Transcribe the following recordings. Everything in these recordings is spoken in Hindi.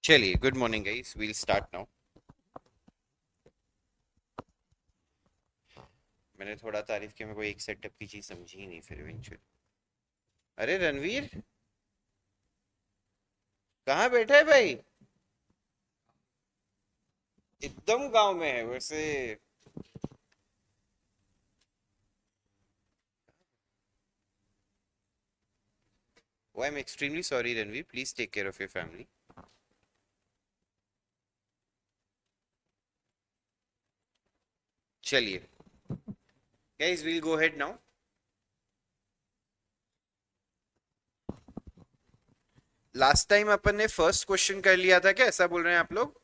चलिए, good morning guys, we'll start now. मैंने थोड़ा तारीफ की, मेरे को एक सेटअप की चीज समझी ही नहीं फिर इवेंचुअली। अरे रणवीर, कहाँ बैठा है भाई? एकदम गांव में है वैसे। Oh, I am extremely sorry Ranveer, please take care of your family. चलिए guys, we'll go ahead now. Last time अपन ने फर्स्ट क्वेश्चन कर लिया था क्या? ऐसा बोल रहे हैं आप लोग?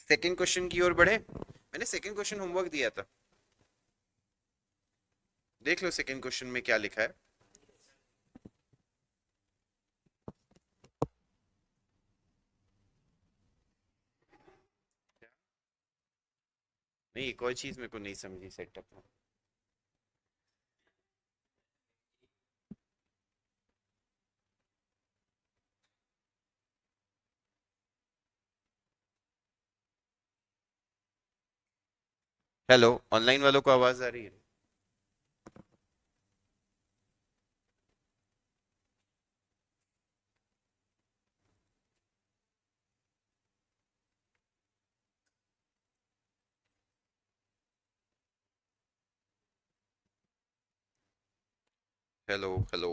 सेकंड क्वेश्चन की ओर बढ़े। मैंने सेकंड क्वेश्चन होमवर्क दिया था, देख लो सेकंड क्वेश्चन में क्या लिखा है। नहीं, एक और चीज मेरे को नहीं समझी सेटअप में। हेलो, ऑनलाइन वालों को आवाज आ रही है? Hello hello.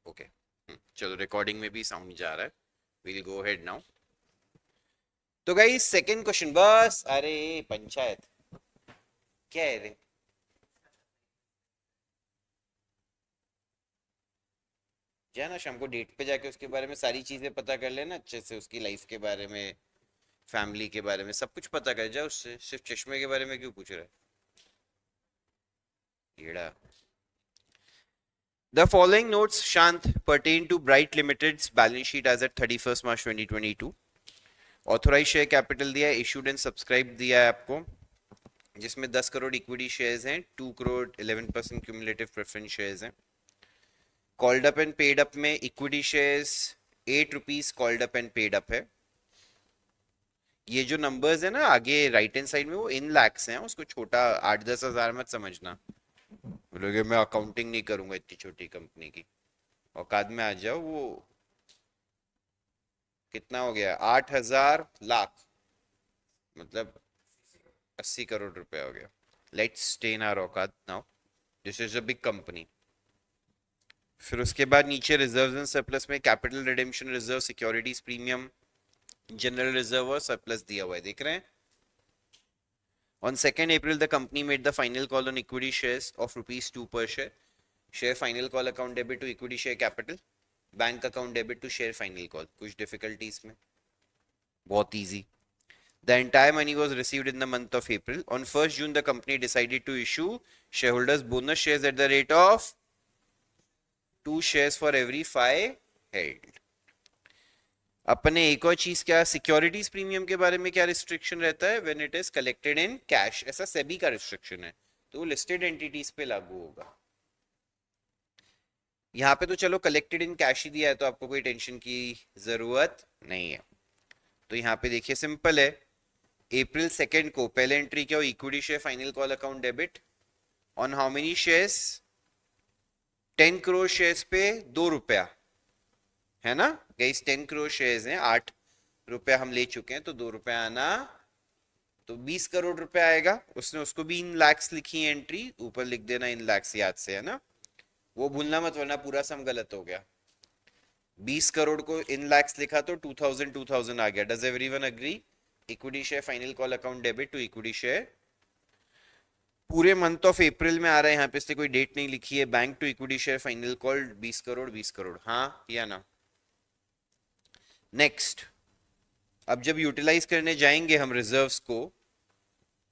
ओके। चलो, रिकॉर्डिंग में भी साउंड जा रहा है। We'll go ahead now. तो गाइस, सेकंड क्वेश्चन बस। अरे पंचायत क्या है रे? जाना शाम को डेट पे जाके उसके बारे में सारी चीजें पता कर लेना अच्छे से, उसकी लाइफ के बारे में, फैमिली के बारे में सब कुछ पता कर जा उससे। सिर्फ चश्मे के बारे में क्यों पूछ रहा है कीड़ा? The following notes, Shant, pertain to Bright Limited's balance sheet as at 31st March 2022. Authorise share capital दिया है, इशूड एंड सब्सक्राइब दिया है आपको, जिसमें 10 करोड़ इक्विटी शेयर्स हैं, 2 करोड़ 11% क्यूमुलेटिव प्रेफरेंस शेयर्स हैं। Called up and paid up में equity shares ₹8 called up and paid up है। ये जो नंबर्स है ना आगे राइट हैंड साइड में, वो इन लैक्स हैं, उसको छोटा 8-10 हजार मत समझना। बोलोगे मैं अकाउंटिंग नहीं करूंगा इतनी छोटी कंपनी की। औकात में आ जाओ। वो कितना हो गया? 8,000 लाख, मतलब 80 करोड़ रुपया हो गया। लेट्स स्टे इन आवर औकात now. This is a big company. फिर उसके बाद नीचे रिजर्व्स एंड सरप्लस में capital redemption reserve, securities premium, general reserve और सरप्लस दिया हुआ है, देख रहे हैं? On 2nd April, the company made the final call on equity shares of ₹2 per share. Share final call account debit to equity share capital. Bank account debit to share final call. कुछ डिफिकल्टी इसमें? बहुत easy. The entire money was received in the month of April. On 1st June, the company decided to issue shareholders bonus shares at the rate of 2 shares for every 5 held. अपने एक और चीज, क्या सिक्योरिटीज प्रीमियम के बारे में क्या रिस्ट्रिक्शन रहता है? When it is collected in cash, ऐसा सेबी का रिस्ट्रिक्शन है, तो वो लिस्टेड एंटिटीज पे लागू होगा। यहाँ पे तो चलो कलेक्टेड इन कैश ही दिया है, तो आपको कोई टेंशन की जरूरत नहीं है। तो यहाँ पे देखिए सिंपल है। April 2 को पहले एंट्री क्या हो? Equity share final call account debit on how many shares? 10 crore shares पे ₹2, है ना गाइस? 10 करोड़ शेयर्स हैं, ₹8 हम ले चुके हैं, तो ₹2 आना, तो 20 करोड़ रुपए आएगा। उसने उसको भी इन लैक्स लिखी है एंट्री, ऊपर लिख देना इन लैक्स याद से, है ना? वो भूलना मत वरना पूरा सम गलत हो गया। 20 करोड़ को इन लैक्स लिखा तो 2000 आ गया। Does everyone agree? Equity share final call account debit to equity share पूरे मंथ ऑफ अप्रैल में आ रहा है। यहाँ पे इससे कोई डेट नहीं लिखी है। Bank to equity share final call 20 crore, 20 crore, हाँ या ना? नेक्स्ट, अब जब यूटिलाइज करने जाएंगे हम रिजर्व्स को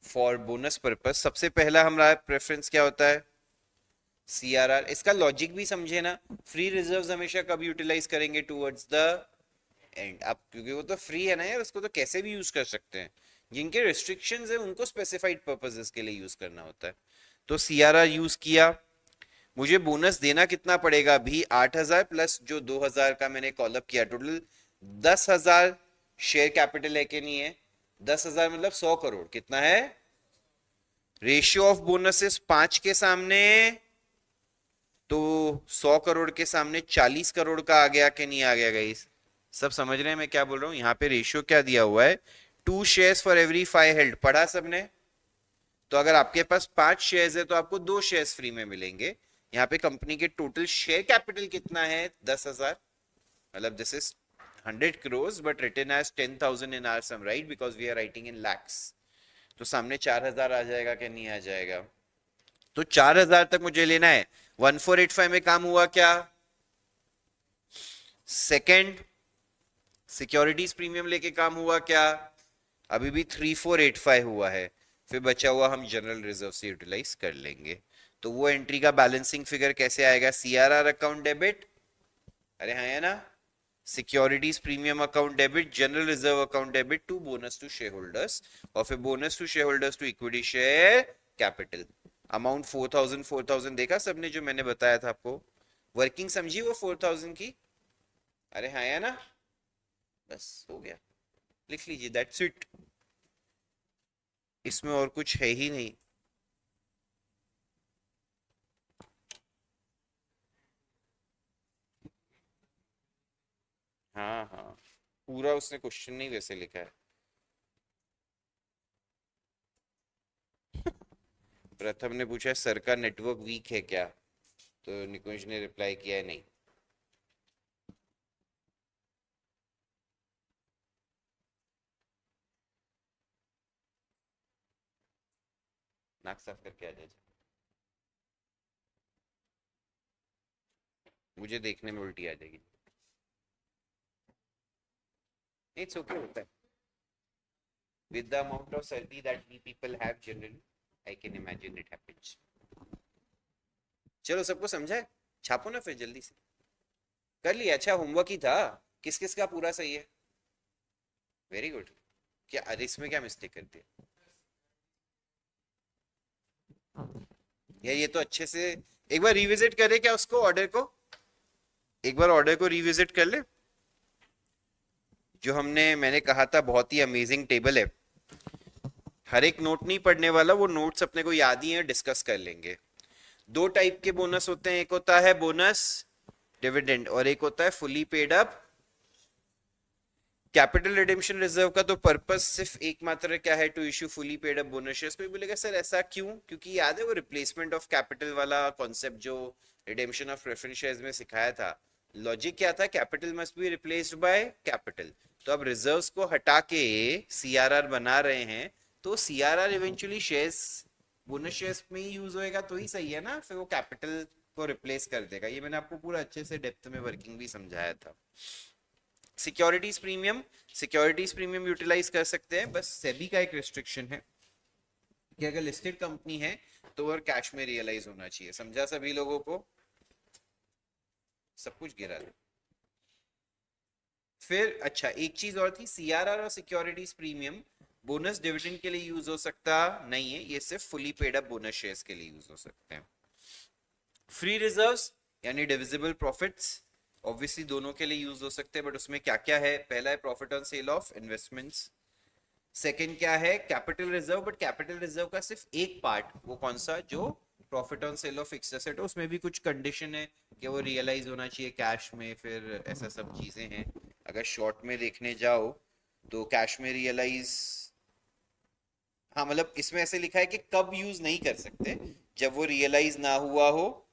फॉर बोनस पर्पस, सबसे पहला हमारा प्रेफरेंस क्या होता है? सीआरआर। इसका लॉजिक भी समझे ना। फ्री रिजर्व्स हमेशा कब यूटिलाइज करेंगे? Towards the end. अब क्योंकि वो तो फ्री है ना यार, उसको तो कैसे भी यूज कर सकते हैं। जिनके रिस्ट्रिक्शंस है उनको स्पेसिफाइड पर्पसेस के लिए यूज करना होता है। तो सीआरआर यूज किया। मुझे बोनस देना कितना पड़ेगा? अभी 8,000 प्लस जो 2,000 का मैंने कॉलअप किया, टोटल 10,000 शेयर कैपिटल है कि नहीं है? 10,000 मतलब 100 करोड़, कितना है? रेशियो ऑफ बोनसेस 5 के सामने, तो 100 करोड़ के सामने 40 करोड़ का आ गया कि नहीं आ गया गाइस? सब समझ रहे हैं मैं क्या बोल रहा हूं? यहाँ पे रेशियो क्या दिया हुआ है? 2 शेयर्स फॉर एवरी 5 हेल्ड, पढ़ा सबने? तो अगर आपके पास 5 शेयर्स है तो आपको 2 शेयर्स फ्री में मिलेंगे। यहाँ पे कंपनी के टोटल शेयर कैपिटल कितना है? 10,000। मतलब this is 100 crores but written as 10,000 in our sum, right? Because we are writing in lakhs. तो सामने 4,000 आ जाएगा कि नहीं आ जाएगा? तो 4,000 तक मुझे लेना है। 1485 में काम हुआ क्या? सेकंड, सिक्योरिटीज प्रीमियम लेके काम हुआ क्या? अभी भी 3485 हुआ है। फिर बचा हुआ हम जनरल रिजर्व से यूटिलाइज कर लेंगे। तो वो एंट्री का बैलेंसिंग फिगर कैसे आएगा? सीआरआर अकाउंट डेबिट, अरे हाँ है ना, securities premium account debit, general reserve account debit to bonus to share holders, और फिर bonus to share holders to equity share capital. Amount 4,000 4,000 देखा सबने जो मैंने बताया था आपको? वर्किंग समझी वो 4,000 की? अरे हाँ है ना, बस हो गया, लिख लीजिए, दैट्स इट। इसमें और कुछ है ही नहीं। हाँ हाँ, पूरा उसने क्वेश्चन नहीं वैसे लिखा है। प्रथम ने पूछा सर का नेटवर्क वीक है क्या, तो निकुंज ने रिप्लाई किया है नहीं। नाक साफ करके आ जाए, मुझे देखने में उल्टी आ जाएगी। इट्स ओके, होता है। विद द अमाउंट ऑफ सर्दी that we people have generally, I can imagine it happens. चलो सबको समझा है? छापो ना फिर जल्दी से। कर लिया? अच्छा होमवर्क ही था। किस किस का पूरा सही है? Very good. क्या अरे इसमें क्या मिस्टेक कर दिया यार? ये तो अच्छे से एक बार रिविजिट करे क्या उसको, ऑर्डर को? एक बार ऑर्डर को रिविजिट कर ले। जो मैंने कहा था बहुत ही अमेजिंग टेबल है। हर एक नोट नहीं पढ़ने वाला, वो नोट्स अपने को याद ही है, डिस्कस कर लेंगे। 2 टाइप के बोनस होते हैं, एक होता है बोनस डिविडेंड और एक होता है fully paid up capital redemption reserve का। तो पर्पस सिर्फ एकमात्र क्या है? To issue fully paid up bonus shares. कोई बोलेगा सर ऐसा क्यों? क्योंकि याद है वो रिप्लेसमेंट ऑफ कैपिटल वाला कॉन्सेप्ट जो रिडेम्पशन ऑफ प्रेफरेंस शेयर्स में सिखाया था। लॉजिक क्या था? Capital must be replaced by capital. तो अब रिजर्व्स को हटा के सीआरआर बना रहे हैं, तो CRR eventually shares, bonus shares में ही यूज होएगा तो ही सही है ना? फिर वो कैपिटल को रिप्लेस कर देगा। ये मैंने आपको पूरा अच्छे से डेप्थ में वर्किंग भी समझाया था। Securities premium, securities premium utilise कर सकते हैं, बस सेबी का एक रिस्ट्रिक्शन है कि अगर लिस्टेड कंपनी है तो वो कैश में रियलाइज होना चाहिए। समझा सभी लोगों को? सब कुछ गिरा दे। फिर अच्छा एक चीज और थी, सीआरआर और सिक्योरिटीज प्रीमियम बोनस डिविडेंड के लिए यूज हो सकता नहीं है, ये सिर्फ fully paid up bonus shares के लिए यूज हो सकते हैं। फ्री रिजर्व्स यानी डिविजिबल प्रॉफिट्स ऑब्वियसली दोनों के लिए यूज हो सकते हैं, बट उसमें क्या क्या है? पहला है profit on sale of investments. Second क्या है? Capital reserve. But capital reserve का सिर्फ एक पार्ट, वो कौन सा? जो profit on sale of fixed asset, उसमें भी कुछ कंडीशन है कि वो रियलाइज होना चाहिए कैश में, फिर ऐसा सब चीजें हैं। अगर शॉर्ट में देखने जाओ तो कैश में रियलाइज, हाँ मतलब इसमें ऐसे लिखा है कि कब यूज नहीं कर सकते, जब वो रियलाइज ना हुआ हो,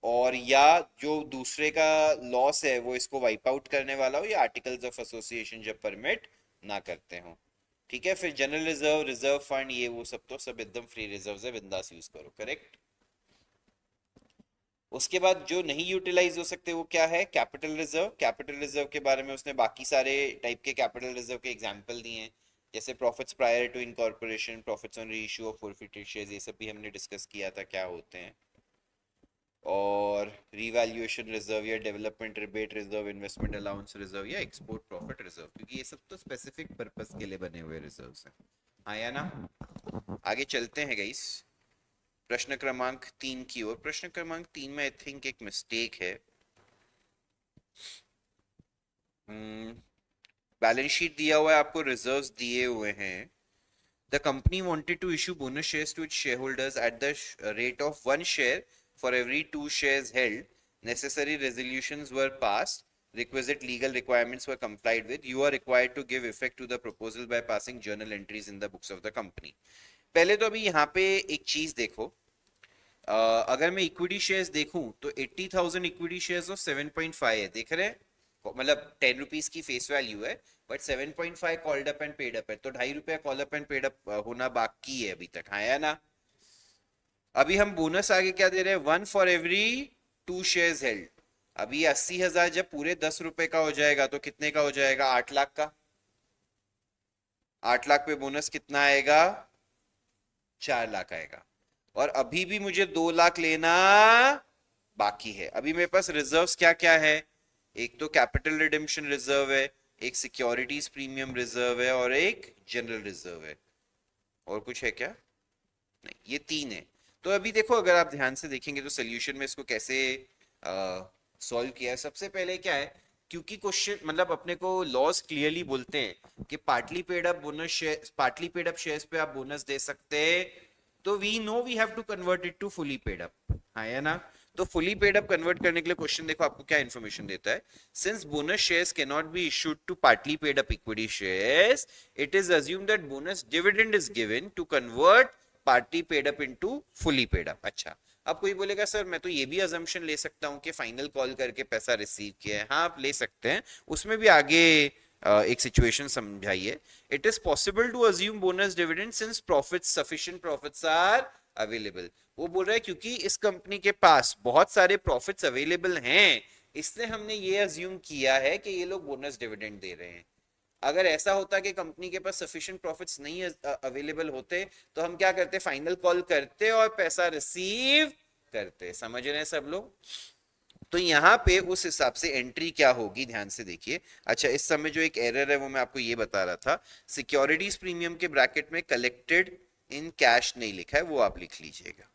और या जो दूसरे का लॉस है वो इसको वाइप आउट करने वाला हो, या आर्टिकल्स ऑफ एसोसिएशन जब परमिट ना करते हो। ठीक है, फिर जनरल रिजर्व, रिजर्व फंड, ये वो सब तो सब एकदम फ्री रिजर्व है, बिंदास यूज करो। करेक्ट। उसके बाद जो नहीं यूटिलाइज हो सकते वो क्या है? Capital reserve. कैपिटल रिजर्व के बारे में उसने बाकी सारे टाइप के कैपिटल रिजर्व के एग्जांपल दिए हैं, जैसे profits prior to incorporation, profits on reissue of forfeited shares, ये सब भी हमने डिस्कस किया था क्या होते हैं। और रिवैल्यूएशन रिजर्व या development rebate reserve, investment allowance reserve या एक्सपोर्ट प्रॉफिट रिजर्व, क्योंकि ये सब तो स्पेसिफिक पर्पस के लिए बने हुए रिजर्व्स हैं। आया ना? आगे चलते हैं गाइस, प्रश्न क्रमांक 3 की ओर। प्रश्न क्रमांक 3 में आई थिंक एक मिस्टेक है। बैलेंस शीट दिया हुआ है आपको, रिजर्व्स दिए हुए हैं। The company wanted to issue bonus shares to its shareholders at the rate of 1 share for every 2 shares held. Necessary resolutions were passed, requisite legal requirements were complied with. You are required to give effect to the proposal by passing journal entries in the books of the company. पहले तो अभी यहाँ पे एक चीज देखो, अगर मैं इक्विटी शेयर्स देखूं तो 80,000 इक्विटी शेयर्स ऑफ 7.5 है, देख रहे हैं, मतलब 10 रुपीज की फेस वैल्यू है, but 7.5 called up and paid up है, तो ₹2.5 call up and paid up होना बाकी है अभी तक, हाँ या ना। अभी हम बोनस आगे क्या दे रहे हैं, 1 for every 2 shares हेल्ड। अभी 80,000 जब पूरे 10 रुपए का हो जाएगा तो कितने का हो जाएगा, 8 लाख का। 8 लाख पे बोनस कितना आएगा, 4 लाख आएगा। और अभी भी मुझे 2 लाख लेना बाकी है। अभी मेरे पास रिजर्व्स क्या क्या है, एक तो कैपिटल रिडेम्पशन रिजर्व है, एक सिक्योरिटीज प्रीमियम रिजर्व है, और एक जनरल रिजर्व है। और कुछ है क्या, नहीं, ये 3 है। तो अभी देखो, अगर आप ध्यान से देखेंगे तो सोल्यूशन में इसको कैसे सॉल्व किया है। सबसे पहले क्या है, क्योंकि क्वेश्चन मतलब अपने को लॉज क्लियरली बोलते हैं कि partly paid up bonus share, partly paid up shares पे आप बोनस दे सकते हैं, तो we know we have to convert it to fully paid up, हाँ या ना। तो फुली पेड अप कन्वर्ट करने के लिए क्वेश्चन देखो आपको क्या इन्फॉर्मेशन देता है। Since bonus shares can not be issued to partly paid up equity shares, it is assumed that bonus dividend is given to convert partly paid up into fully paid up. अच्छा, अब कोई बोलेगा सर मैं तो ये भी अजम्पशन ले सकता हूँ कि फाइनल कॉल करके पैसा रिसीव किया है। हाँ, आप ले सकते हैं, उसमें भी आगे एक सिचुएशन समझाइए। It is possible to assume bonus dividend since profits, sufficient profits are available. वो बोल रहा है क्योंकि इस कंपनी के पास बहुत सारे प्रॉफिट्स अवेलेबल हैं, इसलिए हमने ये अज्यूम किया है कि ये लोग बोनस डिविडेंड दे रहे हैं। अगर ऐसा होता कि कंपनी के पास सफिशिएंट प्रॉफिट्स नहीं अवेलेबल होते, तो हम क्या करते, फाइनल कॉल करते और पैसा रिसीव करते। समझ रहे हैं सब लोग। तो यहाँ पे उस हिसाब से एंट्री क्या होगी, ध्यान से देखिए। अच्छा, इस समय जो एक एरर है वो मैं आपको ये बता रहा था, सिक्योरिटीज प्रीमियम के ब्रैकेट में कलेक्टेड इन कैश नहीं लिखा है, वो आप लिख लीजिएगा।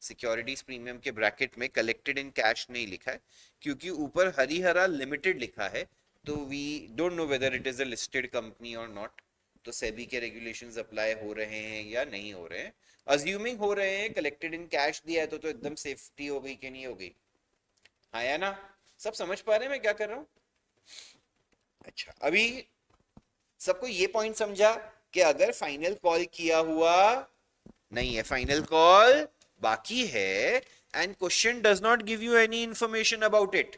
सिक्योरिटीज प्रीमियम के ब्रैकेट में कलेक्टेड इन कैश नहीं लिखा है, क्योंकि ऊपर हरिहरा लिमिटेड लिखा है, तो we don't know whether it is a listed company और नॉट। तो सेबी के रेगुलेशंस अप्लाई हो रहे हैं या नहीं हो रहे हैं, अज्यूमिंग हो रहे हैं। कलेक्टेड इन कैश दिया है तो एकदम सेफ्टी हो गई कि नहीं हो गई, हाँ या ना। सब समझ पा रहे हैं मैं क्या कर रहा हूं। अच्छा, अभी सबको ये पॉइंट समझा कि अगर फाइनल कॉल किया हुआ नहीं है, फाइनल कॉल बाकी है, and question does not give you any information about it.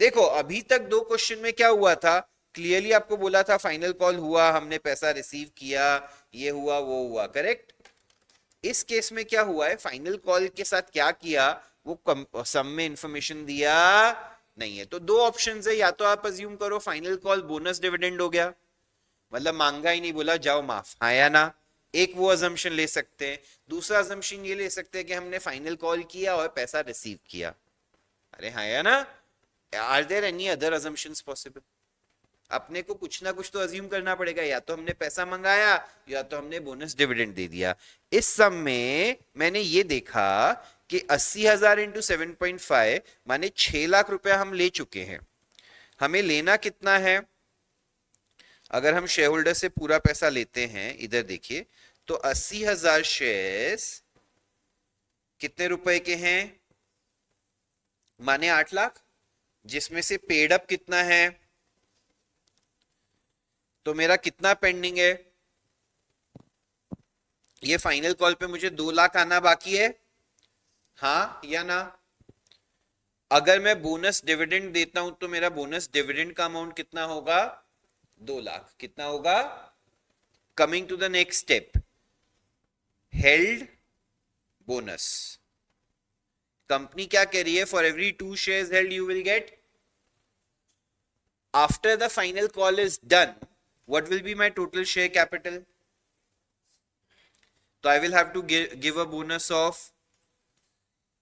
देखो, अभी तक 2 क्वेश्चन में क्या हुआ था, क्लियरली आपको बोला था फाइनल कॉल हुआ, हमने पैसा रिसीव किया, ये हुआ वो हुआ, करेक्ट। इस केस में क्या हुआ है, फाइनल कॉल के साथ क्या किया, वो सम में इंफॉर्मेशन दिया नहीं है। तो 2 ऑप्शंस है, या तो आप अज्यूम करो फाइनल कॉल बोनस डिविडेंड हो गया, मतलब मांगा ही नहीं, बोला जाओ माफ, हाँ या ना। एक वो अजम्पशन ले सकते हैं। दूसरा अजम्पशन ये ले सकते हैं कि हमने फाइनल कॉल किया और पैसा रिसीव किया। अरे हाँ या ना। Are there any other assumptions possible. अपने को कुछ ना कुछ तो अज्यूम करना पड़ेगा, या तो हमने पैसा मंगाया या तो हमने बोनस डिविडेंड दे दिया। इस सम में मैंने ये देखा कि 80,000 इंटू 7.5 माने 6 लाख रुपया हम ले चुके हैं। हमें लेना कितना है, अगर हम शेयर होल्डर से पूरा पैसा लेते हैं, इधर देखिए, तो 80,000 शेयर्स कितने रुपए के हैं, माने 8 लाख, जिसमें से पेड अप कितना है, तो मेरा कितना पेंडिंग है, ये फाइनल कॉल पे मुझे 2 लाख आना बाकी है, हाँ या ना। अगर मैं बोनस डिविडेंड देता हूं तो मेरा बोनस डिविडेंड का अमाउंट कितना होगा, 2 लाख। कितना होगा, coming to the next step, held bonus. Company क्या कह रही है, for every 2 shares held you will get, after the final call is done, what will be my total share capital? तो I will have to give a bonus of,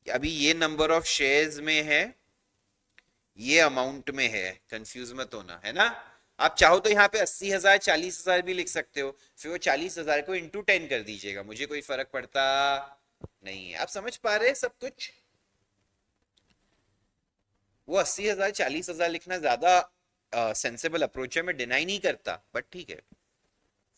अभी ये नंबर ऑफ शेयर्स में है, ये अमाउंट में है, कंफ्यूज मत होना, है ना। आप चाहो तो यहाँ पे 80,000 40,000 भी लिख सकते हो, फिर वो 40,000 को इंटू 10 कर दीजिएगा, मुझे कोई फर्क पड़ता नहीं है। आप समझ पा रहे हैं सब कुछ। वो 80,000 40,000 लिखना ज्यादा सेंसेबल अप्रोच है, मैं डिनाई नहीं करता, बट ठीक है,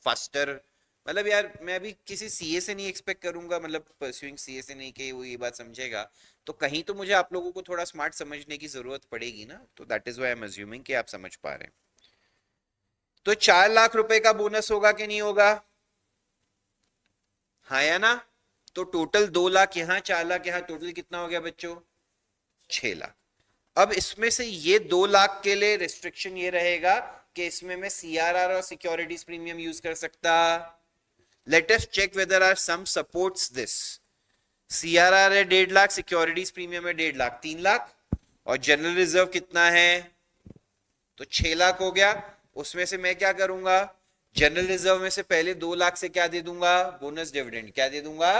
फास्टर, मतलब यार मैं अभी किसी सीए से नहीं एक्सपेक्ट करूंगा, मतलब परस्यूइंग सीए से नहीं कि वो ये बात समझेगा, तो कहीं तो मुझे आप लोगों को थोड़ा स्मार्ट समझने की जरूरत पड़ेगी ना, तो that is why I am assuming कि आप समझ पा रहे हैं। तो 4 लाख रुपए का बोनस होगा कि नहीं होगा, हाँ या ना? तो टोटल 2 लाख यहाँ, 4 लाख यहाँ, टोटल कितना हो गया बच्चों, 6 लाख। अब इसमें से ये 2 लाख के लिए रिस्ट्रिक्शन ये रहेगा कि इसमें मैं सीआरआर और सिक्योरिटीज प्रीमियम यूज कर सकता। Let us check whether are some supports this. CRR है 1.5 लाख, सिक्योरिटीज प्रीमियम है 1.5 लाख, 3 लाख, और जनरल रिजर्व कितना है, तो 6 लाख हो गया। उसमें से मैं क्या करूंगा, जनरल रिजर्व में से पहले 2 लाख से क्या दे दूंगा, बोनस डिविडेंड क्या दे दूंगा,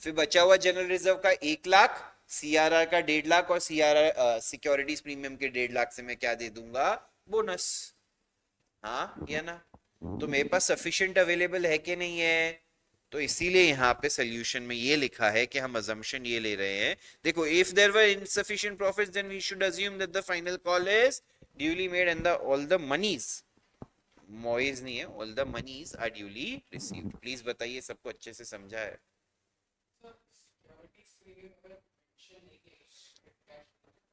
फिर बचा हुआ जनरल रिजर्व का 1 लाख, सीआरआर का 1.5 लाख, और सीआरआर सिक्योरिटीज प्रीमियम के 1.5 लाख से मैं क्या दे दूंगा, बोनस। हाँ या ना? तो मेरे पास सफिशिएंट अवेलेबल है कि नहीं है? तो इसीलिए यहाँ पे सोल्यूशन में ये लिखा है कि हम अजम्पशन ये ले रहे हैं, देखो, if there were insufficient profits then we should assume that the final call is duly made and the all the monies, मॉइज नहीं है, all the monies are duly received. Please बताइए सबको अच्छे से समझा है?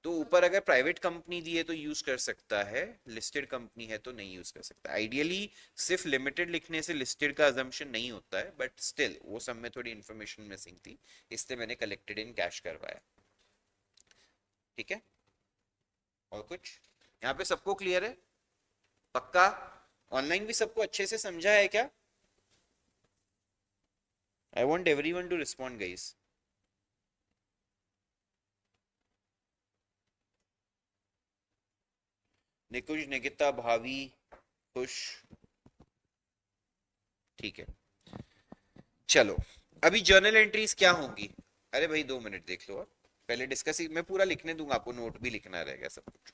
तो ऊपर अगर प्राइवेट कंपनी दी है तो यूज कर सकता है, लिस्टेड कंपनी है तो नहीं यूज कर सकता। आइडियली सिर्फ लिमिटेड लिखने से लिस्टेड का अजम्पशन नहीं होता है, बट स्टिल वो सब में थोड़ी इंफॉर्मेशन मिसिंग थी, इसलिए मैंने कलेक्टेड इन कैश करवाया। ठीक है, और कुछ यहाँ पे सबको क्लियर है? पक्का? ऑनलाइन भी सबको अच्छे से समझा है क्या? I want everyone to respond guys. Nikunj, Nikita, Bhavi, Khush, ठीक है। चलो, अभी जर्नल एंट्रीज क्या होंगी? अरे भाई 2 मिनट देख लो, पहले डिस्कस ही मैं पूरा लिखने दूंगा आपको, नोट भी लिखना रहेगा सब कुछ।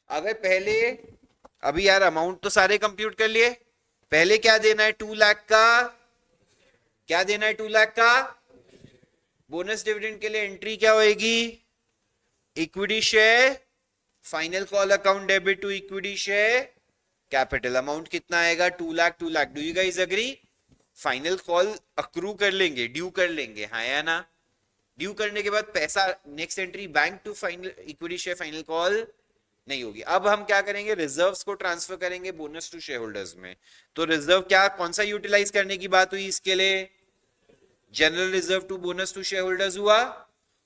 अगर पहले, अभी यार अमाउंट तो सारे कंप्यूट कर लिए, पहले क्या देना है 2 लाख का, क्या देना है 2 लाख का बोनस डिविडेंड के लिए, एंट्री क्या होगी, equity share, final call account debit to equity share capital. Amount कितना आएगा, 2 lakh, 2 lakh. Do you guys agree? Final call accrue कर लेंगे, ड्यू कर लेंगे, हाँ या ना? ड्यू करने के बाद पैसा, next entry bank to final equity share final call नहीं होगी। अब हम क्या करेंगे, रिजर्व्स को ट्रांसफर करेंगे बोनस टू शेयर होल्डर्स में। तो रिजर्व क्या, कौन सा यूटिलाइज करने की बात हुई इसके लिए, general reserve to bonus to share holders हुआ,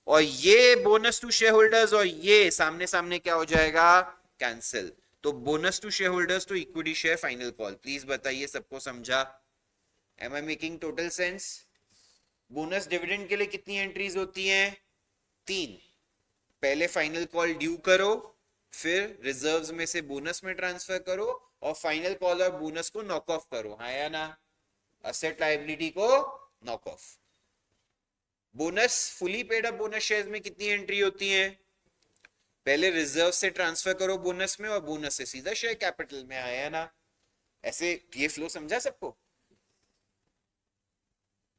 और ये बोनस टू शेयर होल्डर्स और ये सामने सामने क्या हो जाएगा, कैंसिल। तो bonus to share holders to equity share final call. Please बताइए सबको समझा? Am I making total sense? Bonus dividend के लिए कितनी एंट्रीज होती हैं, 3। पहले फाइनल कॉल ड्यू करो, फिर रिजर्व्स में से बोनस में ट्रांसफर करो, और फाइनल कॉल और बोनस को नॉक ऑफ करो, हाँ या ना? असेट लायबिलिटी को knock off. Bonus, fully paid up bonus shares में कितनी एंट्री होती है, पहले रिजर्व से ट्रांसफर करो बोनस में, और बोनस से सीधा शेयर कैपिटल में, आया ना? ऐसे ये फ्लो समझा सबको?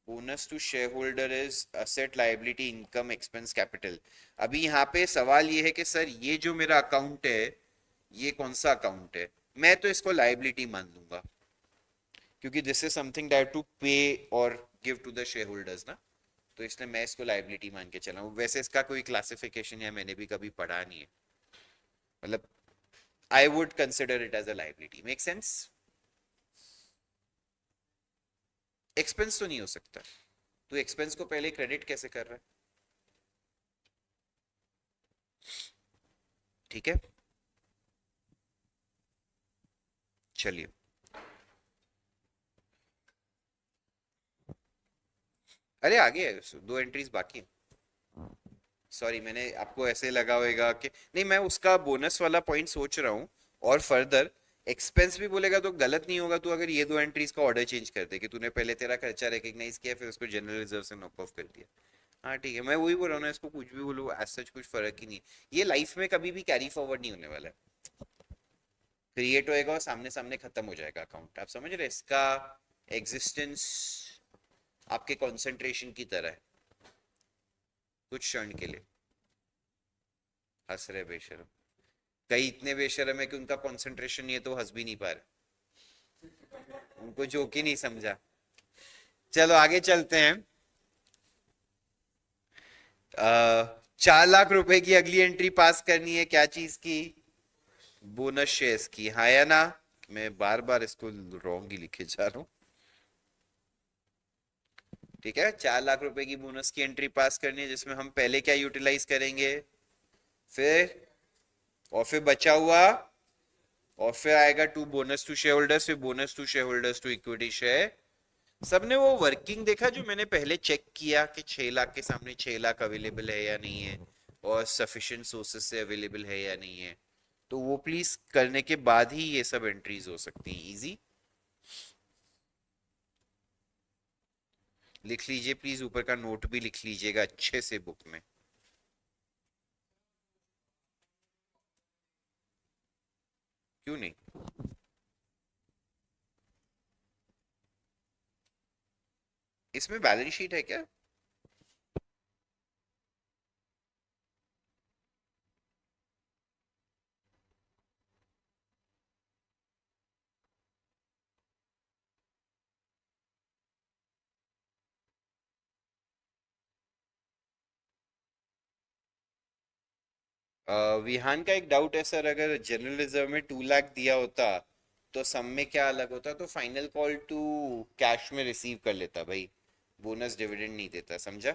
Bonus to share holder is asset liability income expense capital. अभी यहाँ पे सवाल ये है कि सर ये जो मेरा अकाउंट है, ये कौन सा अकाउंट है? मैं तो इसको लायबिलिटी मान लूंगा, क्योंकि this is something that to pay और give to the share holders ना, तो इसलिए मैं इसको लायबिलिटी मान के चला हूँ। वैसे इसका कोई क्लासिफिकेशन या मैंने भी कभी पढ़ा नहीं है, मतलब I would consider it as a liability. Make sense? Expense तो नहीं हो सकता, तो एक्सपेंस को पहले क्रेडिट कैसे कर रहा है? ठीक है, चलिए। अरे आगे है, 2 एंट्रीज बाकी है। सॉरी, मैंने आपको ऐसे लगा होगा कि नहीं, मैं उसका बोनस वाला पॉइंट सोच रहा हूँ, और फर्दर एक्सपेंस भी बोलेगा तो गलत नहीं होगा, तो अगर ये 2 एंट्रीज का ऑर्डर चेंज कर दे कि तूने पहले तेरा खर्चा रिकग्नाइज किया, फिर उसको जनरल रिजर्व से नॉक ऑफ कर दिया। हाँ ठीक है, मैं वही बोल रहा हूँ ना, इसको कुछ भी बोलो एज सच कुछ फर्क ही नहीं। ये लाइफ में कभी भी कैरी फॉरवर्ड नहीं होने वाला है, क्रिएट होएगा और सामने सामने खत्म हो जाएगा अकाउंट। आप समझ रहे, इसका एग्जिस्टेंस आपके कंसंट्रेशन की तरह है, कुछ क्षण के लिए। हंस रहे बेशरम। कई इतने बेशर्म है कि उनका कंसंट्रेशन नहीं है तो हंस भी नहीं पा रहे, उनको जोक ही नहीं समझा। चलो आगे चलते हैं। 4 लाख रुपए की अगली एंट्री पास करनी है, क्या चीज की? बोनस शेयर्स की, हाँ या ना? मैं बार बार इसको रॉन्ग ही लिखे जा रहा हूँ। ठीक है, 4 लाख रुपए की बोनस की एंट्री पास करनी है, जिसमें हम पहले क्या यूटिलाइज करेंगे, फिर और फिर बचा हुआ, और फिर आएगा to bonus to share holders, फिर bonus to share holders to equity share. सबने वो वर्किंग देखा जो मैंने पहले चेक किया कि 6 लाख के सामने 6 लाख अवेलेबल है या नहीं है, और सफिशिएंट सोर्सेस से अवेलेबल है या नहीं है, तो वो प्लीज करने के बाद ही ये सब एंट्रीज हो सकती हैं इजी। लिख लीजिए प्लीज, ऊपर का नोट भी लिख लीजिएगा अच्छे से बुक में। क्यों नहीं? इसमें बैलेंस शीट है क्या? विहान का एक डाउट है सर, अगर जनरल रिजर्व में 2 लाख दिया होता तो सम में क्या अलग होता, तो फाइनल कॉल टू कैश में रिसीव कर लेता भाई, बोनस डिविडेंड नहीं देता, समझा?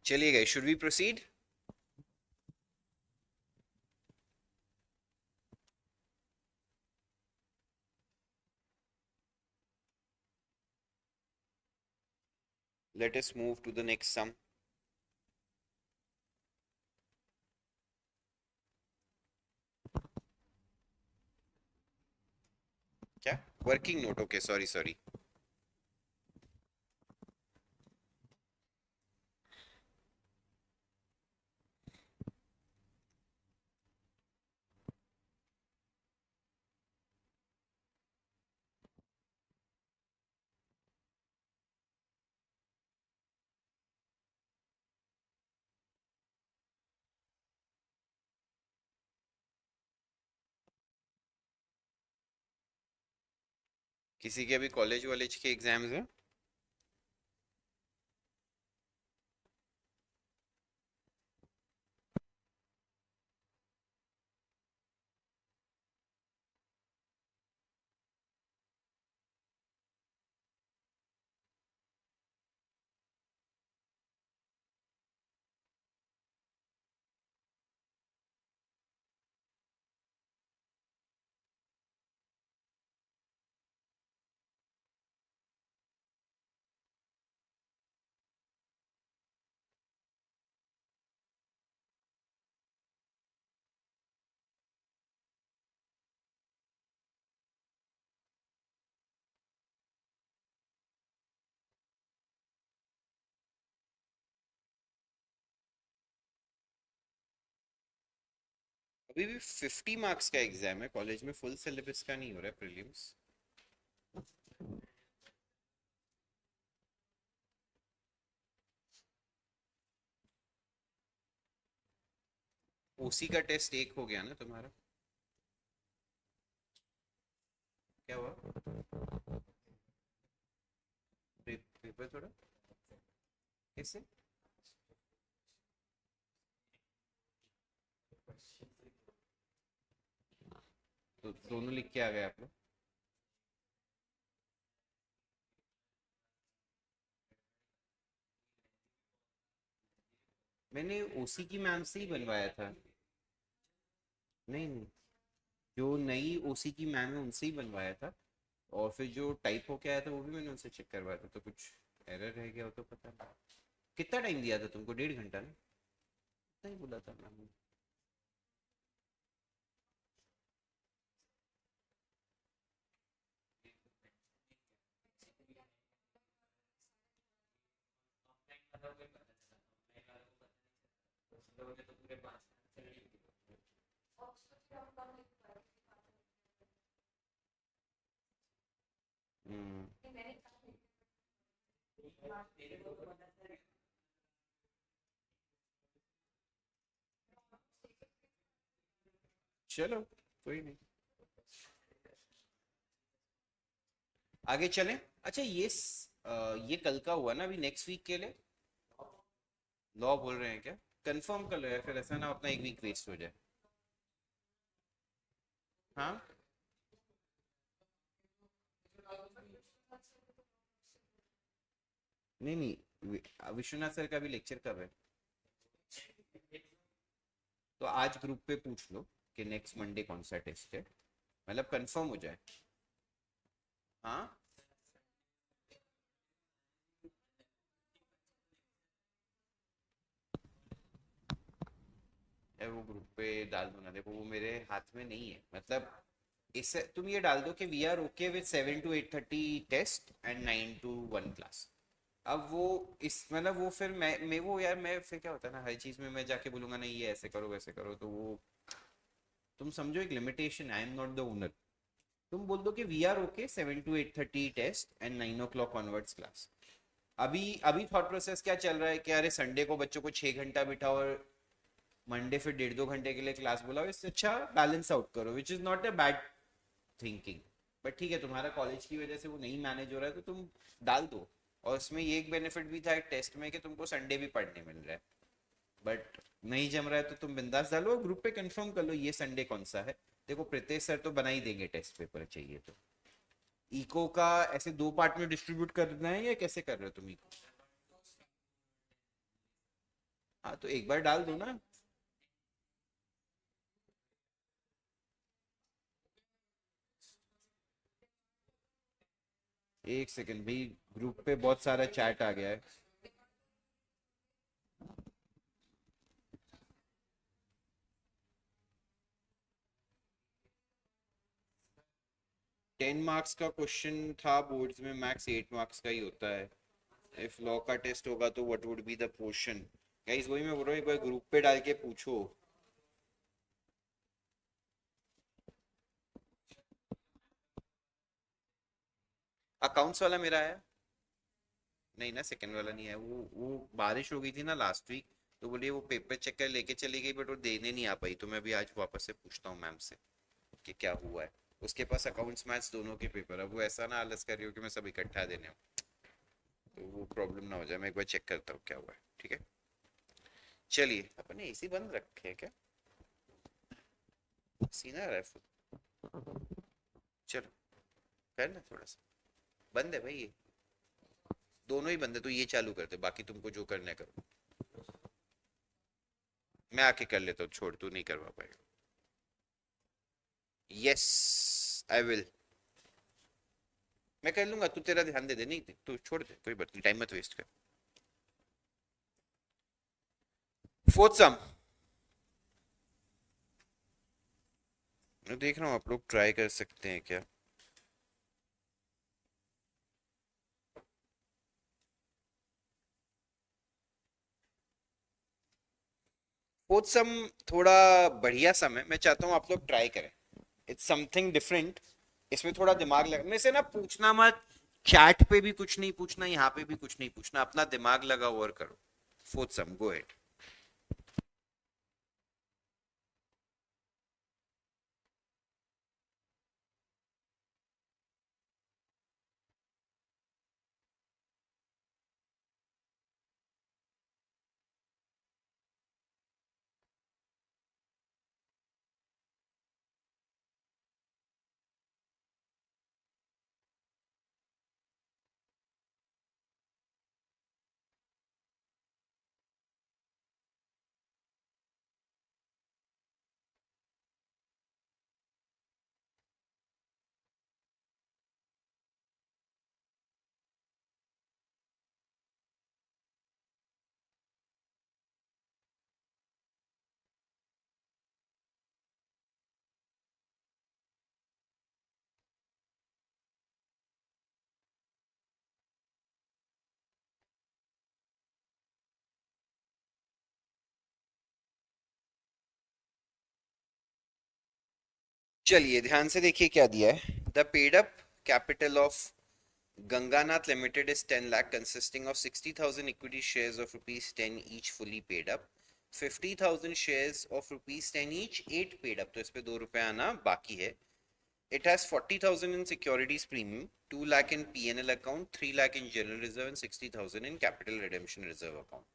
चलिए गए, should we proceed? Let us move to the next sum. क्या? Working note, okay sorry sorry. किसी के अभी कॉलेज वॉलेज के एग्जाम्स हैं? अभी भी 50 मार्क्स का एग्जाम है, कॉलेज में फुल सिलेबस का नहीं हो रहा है प्रीलिम्स। ओसी का टेस्ट एक हो गया ना तुम्हारा? क्या हुआ? पेपर थोड़ा कैसे? तो दोनों लिख के आ गए आप लोग? मैंने ओसी की मैम से ही बनवाया था। नहीं नहीं, जो नई ओसी की मैम है उनसे ही बनवाया था, और फिर जो टाइप होके आया था वो भी मैंने उनसे चेक करवाया था, तो कुछ एरर रह गया हो तो पता नहीं। कितना टाइम दिया था तुमको? 1.5 घंटा ना? इतना ही बोला था मैम ने। हम्म, चलो कोई नहीं, आगे चलें। अच्छा ये कल का हुआ ना, अभी नेक्स्ट वीक के लिए लॉ बोल रहे हैं क्या? कंफर्म कर लो यार, फिर ऐसा ना अपना एक वीक वेस्ट हो जाए। हाँ, नहीं नहीं, विश्वनाथ सर का भी लेक्चर कर रहे हैं, तो आज ग्रुप पे पूछ लो कि नेक्स्ट मंडे कौन सा टेस्ट है, मतलब कंफर्म हो जाए। हाँ, यार वो ग्रुप पे डाल दो ना, देखो वो मेरे हाथ में नहीं है, मतलब इससे तुम ये डाल दो कि we are okay with 7 to 8:30 test and 9 to 1 class. अब वो इस मतलब वो फिर मैं वो यार, मैं फिर क्या होता है ना, हर चीज में मैं जाके बोलूंगा नहीं ये ऐसे करो वैसे करो, तो वो तुम समझो एक limitation, I am not the owner. तुम बोल दो कि we are okay 7 to 8:30 test and 9 o'clock onwards class. अभी अभी थॉट प्रोसेस क्या चल रहा है कि अरे संडे को बच्चों को 6 घंटा बिठाओ और मंडे फिर 1.5 2 घंटे के लिए क्लास बुलाओ, इससे अच्छा बैलेंस आउट करो, which is not a bad thinking. But ठीक है, तुम्हारा कॉलेज की वजह से वो नहीं मैनेज हो रहा है, तो तुम डाल दो। और उसमें ये एक बेनिफिट भी था टेस्ट में कि तुमको संडे भी पढ़ने मिल रहा है। बट नहीं जम रहा है तो तुम बिंदास डालो, ग्रुप पे कंफर्म कर लो ये संडे कौन सा है। देखो प्रीतेश सर तो बना ही देंगे टेस्ट पेपर, चाहिए तो। इको का ऐसे 2 पार्ट में डिस्ट्रीब्यूट करना है या कैसे कर रहे हो तुम इको? हाँ तो एक बार डाल दो ना। एक सेकंड भाई, ग्रुप पे बहुत सारा चैट आ गया है। 10 मार्क्स का क्वेश्चन था बोर्ड्स में, मैक्स 8 मार्क्स का ही होता है। इफ लॉ का टेस्ट होगा तो what would be the portion? Guys वही मैं बोल रहा हूँ, एक बार ग्रुप पे डाल के पूछो। अकाउंट्स वाला मेरा है। नहीं ना, सेकंड वाला नहीं है, वो बारिश हो गई थी ना लास्ट वीक, तो बोलिए वो पेपर चेक कर लेके चली गई, बट वो देने नहीं आ पाई, तो मैं अभी आज वापस से पूछता हूँ मैम से कि क्या हुआ है। उसके पास अकाउंट्स मैथ्स दोनों के पेपर है, वो ऐसा ना आलस कर रही हो कि मैं सब इकट्ठा देने हूँ, तो वो प्रॉब्लम ना हो जाए। मैं एक बार चेक करता हूँ क्या हुआ है, ठीक है? चलिए, अपने एसी बंद रखे हैं क्या? सीना आ रहा है चलो, करना थोड़ा सा। बंद है भाई ये, दोनों ही बंद है, तो ये चालू कर दे, बाकी तुमको जो करना है करो। मैं आके कर लेता हूँ, छोड़, तू नहीं करवा पाएगा। Yes, I will. मैं कर लूंगा, तू तेरा ध्यान दे दे, नहीं तू छोड़ दे, कोई बात नहीं, टाइम मत वेस्ट कर। फोर्थ सम, मैं देख रहा हूँ आप लोग ट्राई कर सकते हैं क्या। फोर्थ सम थोड़ा बढ़िया सम है, मैं चाहता हूँ आप लोग ट्राई करें। इट्स समथिंग डिफरेंट, इसमें थोड़ा दिमाग लगा, मेरे से ना पूछना मत, चैट पे भी कुछ नहीं पूछना, यहाँ पे भी कुछ नहीं पूछना, अपना दिमाग लगा और करो। Fourth some, go it. चलिए ध्यान से देखिए क्या दिया है। The paid up capital of Ganganath Limited is 10 lakh consisting of 60,000 equity shares of rupees 10 each fully paid up, 50,000 shares of rupees 10 each 8 paid up, तो इस पे 2 रुपए आना बाकी है। It has 40,000 in securities premium, 2 lakh in P&L account, 3 lakh in general reserve and 60,000 in capital redemption reserve account.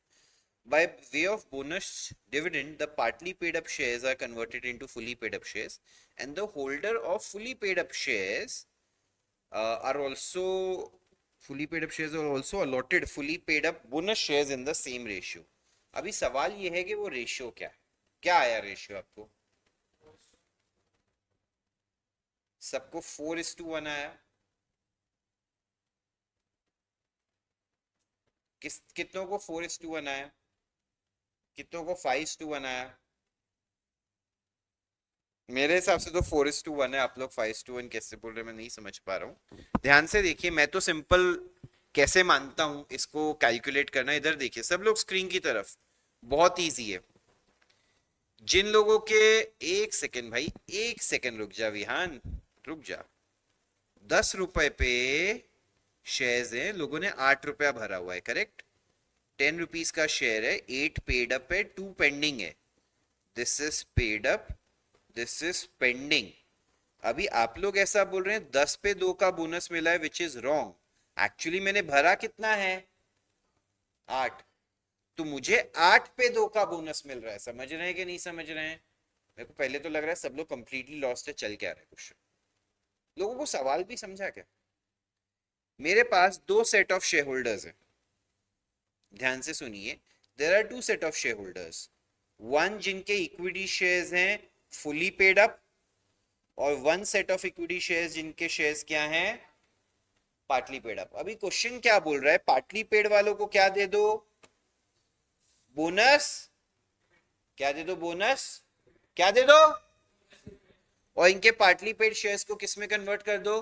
By way of bonus dividend, the partly paid up shares are converted into fully paid up shares, and the holder of fully paid up shares are also fully paid up shares are also allotted fully paid up bonus shares in the same ratio. अभी सवाल ये है कि वो रेशियो क्या है, क्या आया रेशियो आपको? सबको 4:1 आया। कितनों को 4:1 आया? कितनों को 5:1 आया? मेरे हिसाब से तो 4:1 है। आप लोग 5:1 कैसे बोल रहे हैं मैं नहीं समझ पा रहा हूँ। ध्यान से देखिए, मैं तो सिंपल कैसे मानता हूं इसको कैलकुलेट करना। इधर देखिए सब लोग स्क्रीन की तरफ, बहुत इजी है। जिन लोगों के, एक सेकेंड भाई, एक सेकेंड रुक जा विहान, रुक जा। 10 रुपए पे शेयर्स है, लोगों ने 8 रुपया भरा हुआ है, करेक्ट। 10 रुपीज का शेयर है, 8 पेड अप है, 2 पेंडिंग है। This is paid up, this is pending. अभी आप लोग ऐसा बोल रहे हैं 10 पे 2 का बोनस मिला है, विच इज रॉन्ग। एक्चुअली मैंने भरा कितना है? 8। तो मुझे 8 पे 2 का बोनस मिल रहा है। समझ रहे हैं कि नहीं समझ रहे हैं? मेरे को पहले तो लग रहा है सब लोग कंप्लीटली लॉस्ट है, चल क्या रहा है क्वेश्चन। लोगों को सवाल भी समझा क्या? मेरे पास 2 सेट ऑफ शेयर होल्डर्स है, ध्यान से सुनिए। There are 2 set of share holders, one जिनके इक्विटी शेयर्स हैं फुली पेड अप, और 1 सेट ऑफ इक्विटी शेयर्स जिनके शेयर्स क्या हैं? Partly paid up. अभी क्वेश्चन क्या बोल रहा है? पार्टली पेड वालों को क्या दे दो? बोनस। क्या दे दो? बोनस। क्या दे दो? और इनके पार्टली पेड शेयर्स को किस में कन्वर्ट कर दो?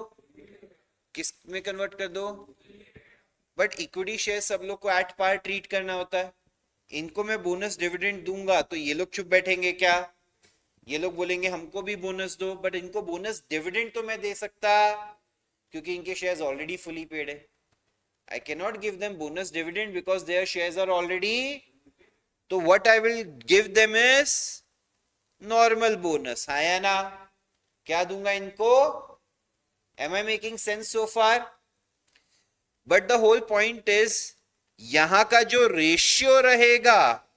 किस में कन्वर्ट कर दो? बट इक्विटी शेयर सब लोग को एट पार ट्रीट करना होता है। इनको मैं बोनस डिविडेंड दूंगा तो ये लोग चुप बैठेंगे क्या? ये लोग बोलेंगे हमको भी बोनस दो, बट इनको बोनस डिविडेंड तो मैं दे सकता, क्योंकि इनके शेयर्स ऑलरेडी फुली पेड है। I cannot give them bonus dividend because their shares are already. तो what I will give them is normal bonus, है या ना? क्या दूंगा इनको? Am I making sense so far? But the whole point is, यहां का जो रेशियो रहेगा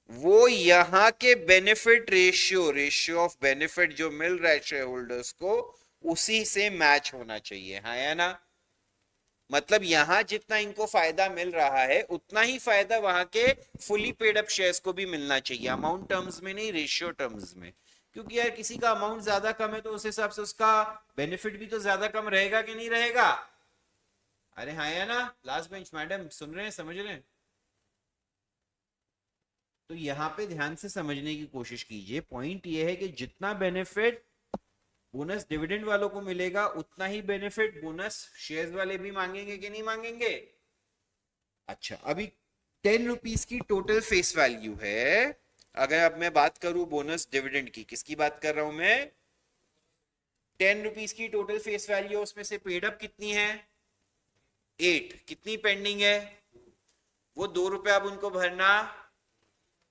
वो यहां के benefit ratio, ratio of benefit जो मिल रहा है शेयर होल्डर्स को, उसी से मैच होना चाहिए, है या ना? मतलब यहां जितना इनको फायदा मिल रहा है उतना ही फायदा वहां के फुली पेड अप शेयर्स को भी मिलना चाहिए। अमाउंट टर्म्स में नहीं, रेशियो टर्म्स में। क्योंकि यार किसी का अमाउंट ज्यादा कम है तो उस हिसाब से उसका बेनिफिट भी तो ज्यादा कम रहेगा कि नहीं रहेगा? अरे हाँ या ना? लास्ट बेंच मैडम सुन रहे हैं, समझ रहे हैं? तो यहाँ पे ध्यान से समझने की कोशिश कीजिए। पॉइंट ये है कि जितना बेनिफिट बोनस डिविडेंड वालों को मिलेगा उतना ही बेनिफिट बोनस शेयर्स वाले भी मांगेंगे कि नहीं मांगेंगे? अच्छा, अभी 10 रुपीज की टोटल फेस वैल्यू है। अगर अब मैं बात करूं बोनस डिविडेंड की, किसकी बात कर रहा हूं मैं? 10 रुपीज की टोटल फेस वैल्यू, उसमें से पेड अप कितनी है? 8। कितनी पेंडिंग है? वो 2 रुपए अब उनको भरना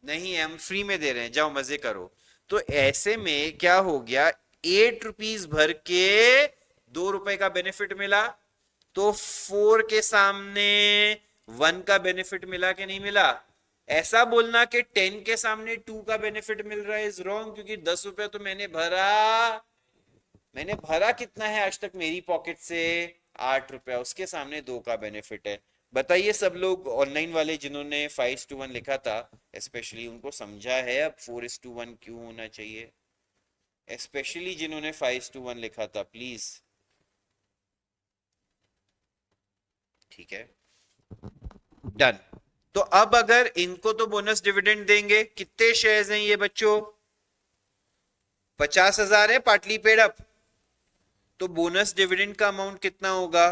नहीं है, हम फ्री में दे रहे हैं, जाओ मजे करो। तो ऐसे में क्या हो गया? 8 रुपीज भर के 2 रुपए का बेनिफिट मिला, तो 4 के सामने 1 का बेनिफिट मिला कि नहीं मिला? ऐसा बोलना कि 10 के सामने 2 का बेनिफिट मिल रहा है इज रॉन्ग, क्योंकि 10 रुपया तो मैंने भरा। मैंने भरा कितना है आज तक मेरी पॉकेट से? 8 रुपया, उसके सामने 2 का बेनिफिट है। बताइए सब लोग ऑनलाइन वाले जिन्होंने 5:1 लिखा था, स्पेशली उनको समझा है अब 4:1 क्यों होना चाहिए? स्पेशली जिन्होंने 5:1 लिखा था, प्लीज। ठीक है, डन। तो अब अगर इनको तो बोनस डिविडेंड देंगे, कितने शेयर्स हैं ये बच्चों? 50,000 है पार्टली पेड अप, तो बोनस डिविडेंड का अमाउंट कितना होगा?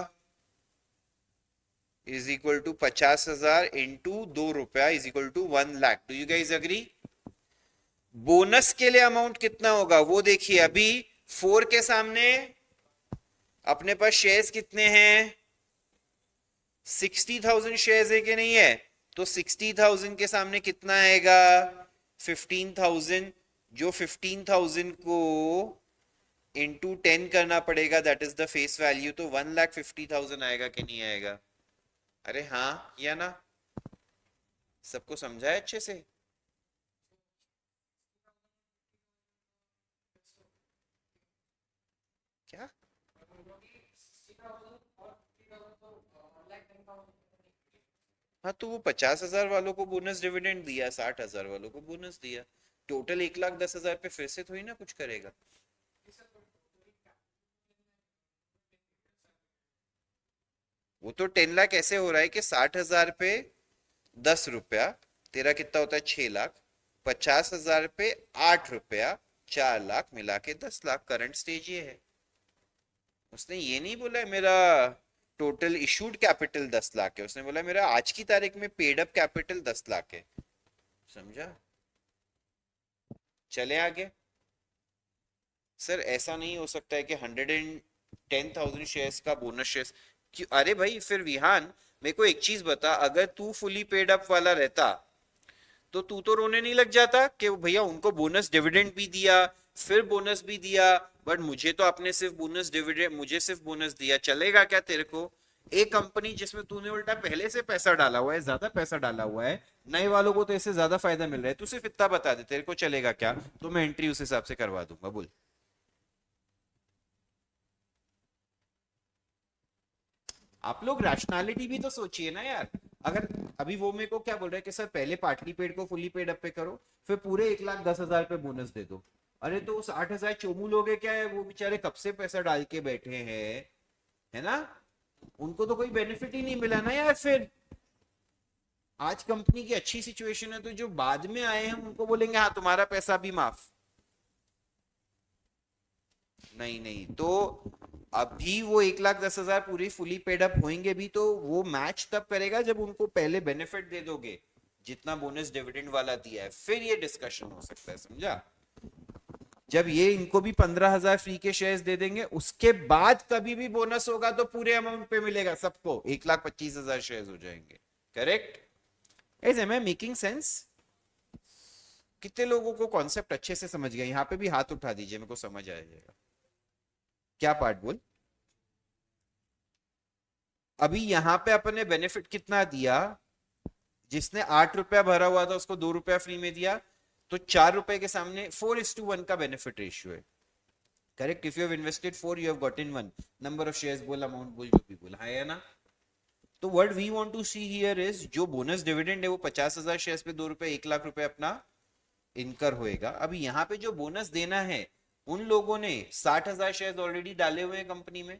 इज इक्वल टू 50,000 इंटू 2 रुपया is equal to 1 lakh. Do you guys agree? Bonus के लिए अमाउंट कितना होगा वो देखिए। अभी 4 के सामने अपने पास शेयर्स कितने हैं? 60,000 शेयर्स है कि नहीं है? तो 60,000 के सामने कितना आएगा? 15,000। जो 15,000 को इंटू 10 करना पड़ेगा, that is the face value. तो 1,50,000 आएगा कि नहीं आएगा? अरे हाँ या ना? सबको समझा है अच्छे से? क्या? हाँ, तो वो 50,000 वालों को बोनस डिविडेंड दिया, 60,000 वालों को बोनस दिया। टोटल 1,10,000 पे फिर से थोड़ी ना कुछ करेगा। वो तो 10 लाख ऐसे हो रहा है कि 60,000 पे 10 रुपया, तेरा कितना होता है? 6 लाख। 50,000 पे 8 रुपया, 4 लाख, मिला के 10 लाख। करंट स्टेज ये है। उसने ये नहीं बोला है मेरा टोटल इशूड कैपिटल 10 लाख है, उसने बोला मेरा आज की तारीख में पेड अप कैपिटल 10 लाख है। समझा? चले आगे। सर ऐसा नहीं हो सकता है कि 110,000 शेयर्स का बोनस शेयर्स क्यों? अरे भाई फिर विहान, मेरे को एक चीज बता, अगर तू फुली पेड अप वाला रहता तो तू तो रोने नहीं लग जाता कि भैया उनको बोनस डिविडेंड भी दिया, फिर बोनस भी दिया, बट मुझे तो आपने सिर्फ बोनस डिविडेंड, मुझे सिर्फ बोनस दिया, चलेगा क्या तेरे को? एक कंपनी जिसमें तूने उल्टा पहले से पैसा डाला हुआ है, ज्यादा पैसा डाला हुआ है, नए वालों को तो इससे ज्यादा फायदा मिल रहा है, तू सिर्फ इतना बता दे तेरे को चलेगा क्या? तो मैं एंट्री उस हिसाब से करवा दूंगा। बोल। आप लोग रैशनैलिटी भी तो सोचिए ना यार। अगर अभी वो मेरे को क्या बोल रहा है कि सर पहले पार्टली पेड को फुली पेड अप पे करो, फिर पूरे 1,10,000 पे बोनस दे दो। अरे तो 60,000 चोमू लोग हैं क्या है? वो बेचारे कब से पैसा डाल के बैठे हैं, है ना? उनको तो कोई बेनिफिट ही नहीं मिला ना यार। फिर आज कंपनी की अच्छी सिचुएशन है, तो जो बाद में आए हैं उनको बोलेंगे हाँ तुम्हारा पैसा भी माफ। नहीं नहीं, तो अभी वो 1,10,000 पूरी फुली पेड अप होंगे भी तो वो मैच तब करेगा जब उनको पहले बेनिफिट दे दोगे जितना बोनस डिविडेंड वाला दिया है, फिर ये डिस्कशन हो सकता है। समझा? जब ये इनको भी 15,000 फ्री के शेयर्स दे देंगे, उसके बाद कभी भी बोनस होगा तो पूरे अमाउंट पे मिलेगा सबको, 1,25,000 शेयर्स हो जाएंगे। Correct? Is am I making sense? कितने लोगों को कॉन्सेप्ट अच्छे से समझ गया? यहाँ पे भी हाथ उठा दीजिए, मेरे को समझ आ जाएगा। क्या पार्ट बोल? अभी यहाँ पे अपन ने बेनिफिट कितना दिया? जिसने 8 रुपया भरा हुआ था उसको 2 रुपया फ्री में दिया, तो 4 रुपए के सामने 4:1 का बेनिफिट रेशियो है। Correct? If you have invested 4, you have gotten 1। Number of shares बोल, अमाउंट बोल, जो भी बोल, है ना? तो what we want to see here is जो बोनस डिविडेंड है वो 50,000 शेयर्स पे 2 रुपए, 1,00,000 रुपए अपना इनकर होएगा। अभी यहाँ पे जो बोनस देना है, उन लोगों ने 60,000 शेयर्स ऑलरेडी डाले हुए हैं कंपनी में।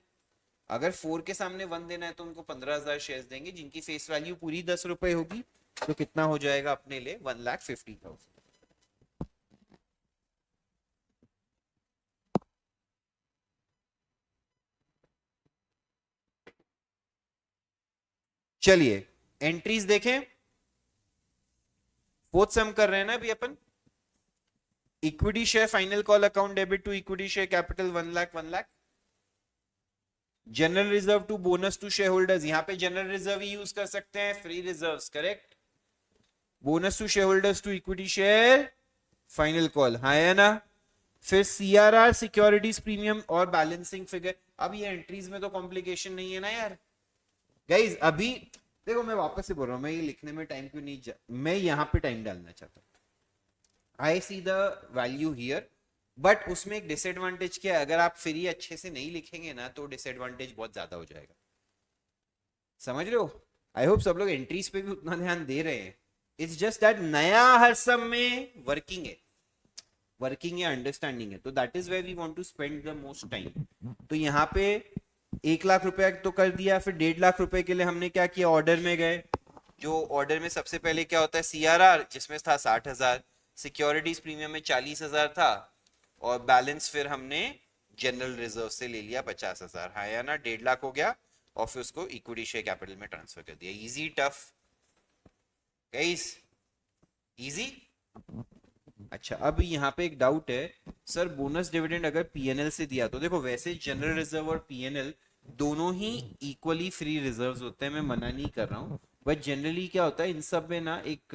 अगर 4 के सामने 1 देना है तो उनको 15,000 शेयर्स देंगे जिनकी फेस वैल्यू पूरी 10 रुपए होगी। तो कितना हो जाएगा अपने लिए? 1,50,000। चलिए एंट्रीज देखें। फोर्थ सम कर रहे हैं ना अभी अपन। Equity share final call account debit to equity share capital 1,00,000 1,00,000। General reserve to bonus to share holders, यहां पे जनरल रिजर्व ही यूज कर सकते हैं, free reserves. Correct? Bonus to share holders to equity share final call, हाँ है ना? फिर सीआरआर, सिक्योरिटीज प्रीमियम और बैलेंसिंग फिगर। अब ये एंट्रीज में तो कॉम्प्लिकेशन नहीं है ना यार। गाइज अभी देखो, मैं वापस से बोल रहा हूं, मैं ये लिखने में टाइम क्यों नहीं मैं यहां पे टाइम डालना चाहता हूं। I see the value here, but उसमें एक डिसएडवांटेज क्या है, अगर आप फिर ही अच्छे से नहीं लिखेंगे ना तो डिसएडवांटेज बहुत ज्यादा हो जाएगा। समझ रहे हो? आई होप सब लोग एंट्रीज पे भी उतना ध्यान दे रहे हैं। इट्स जस्ट दैट नया हर सब में वर्किंग है, वर्किंग या अंडरस्टैंडिंग है, तो that is where we want to spend the most time. तो यहाँ पे 1,00,000 रुपया तो कर दिया, फिर 1.5 लाख रुपए के लिए हमने क्या किया? ऑर्डर में गए। जो ऑर्डर में सबसे पहले क्या होता है? सीआरआर, जिसमें था 60,000, सिक्योरिटीज प्रीमियम में 40,000 था, और बैलेंस फिर हमने जनरल रिजर्व से ले लिया 50,000, हाँ या ना? 1.5 लाख हो गया, और फिर उसको इक्विटी शेयर कैपिटल में ट्रांसफर कर दिया। Easy tough guys? इजी? अच्छा, अब यहाँ पे एक डाउट है सर, बोनस डिविडेंड अगर पीएनएल से दिया तो देखो, वैसे जनरल रिजर्व और पीएनएल दोनों ही इक्वली फ्री रिजर्व्स होते हैं, मैं मना नहीं कर रहा हूँ, बट जनरली क्या होता है इन सब में ना, एक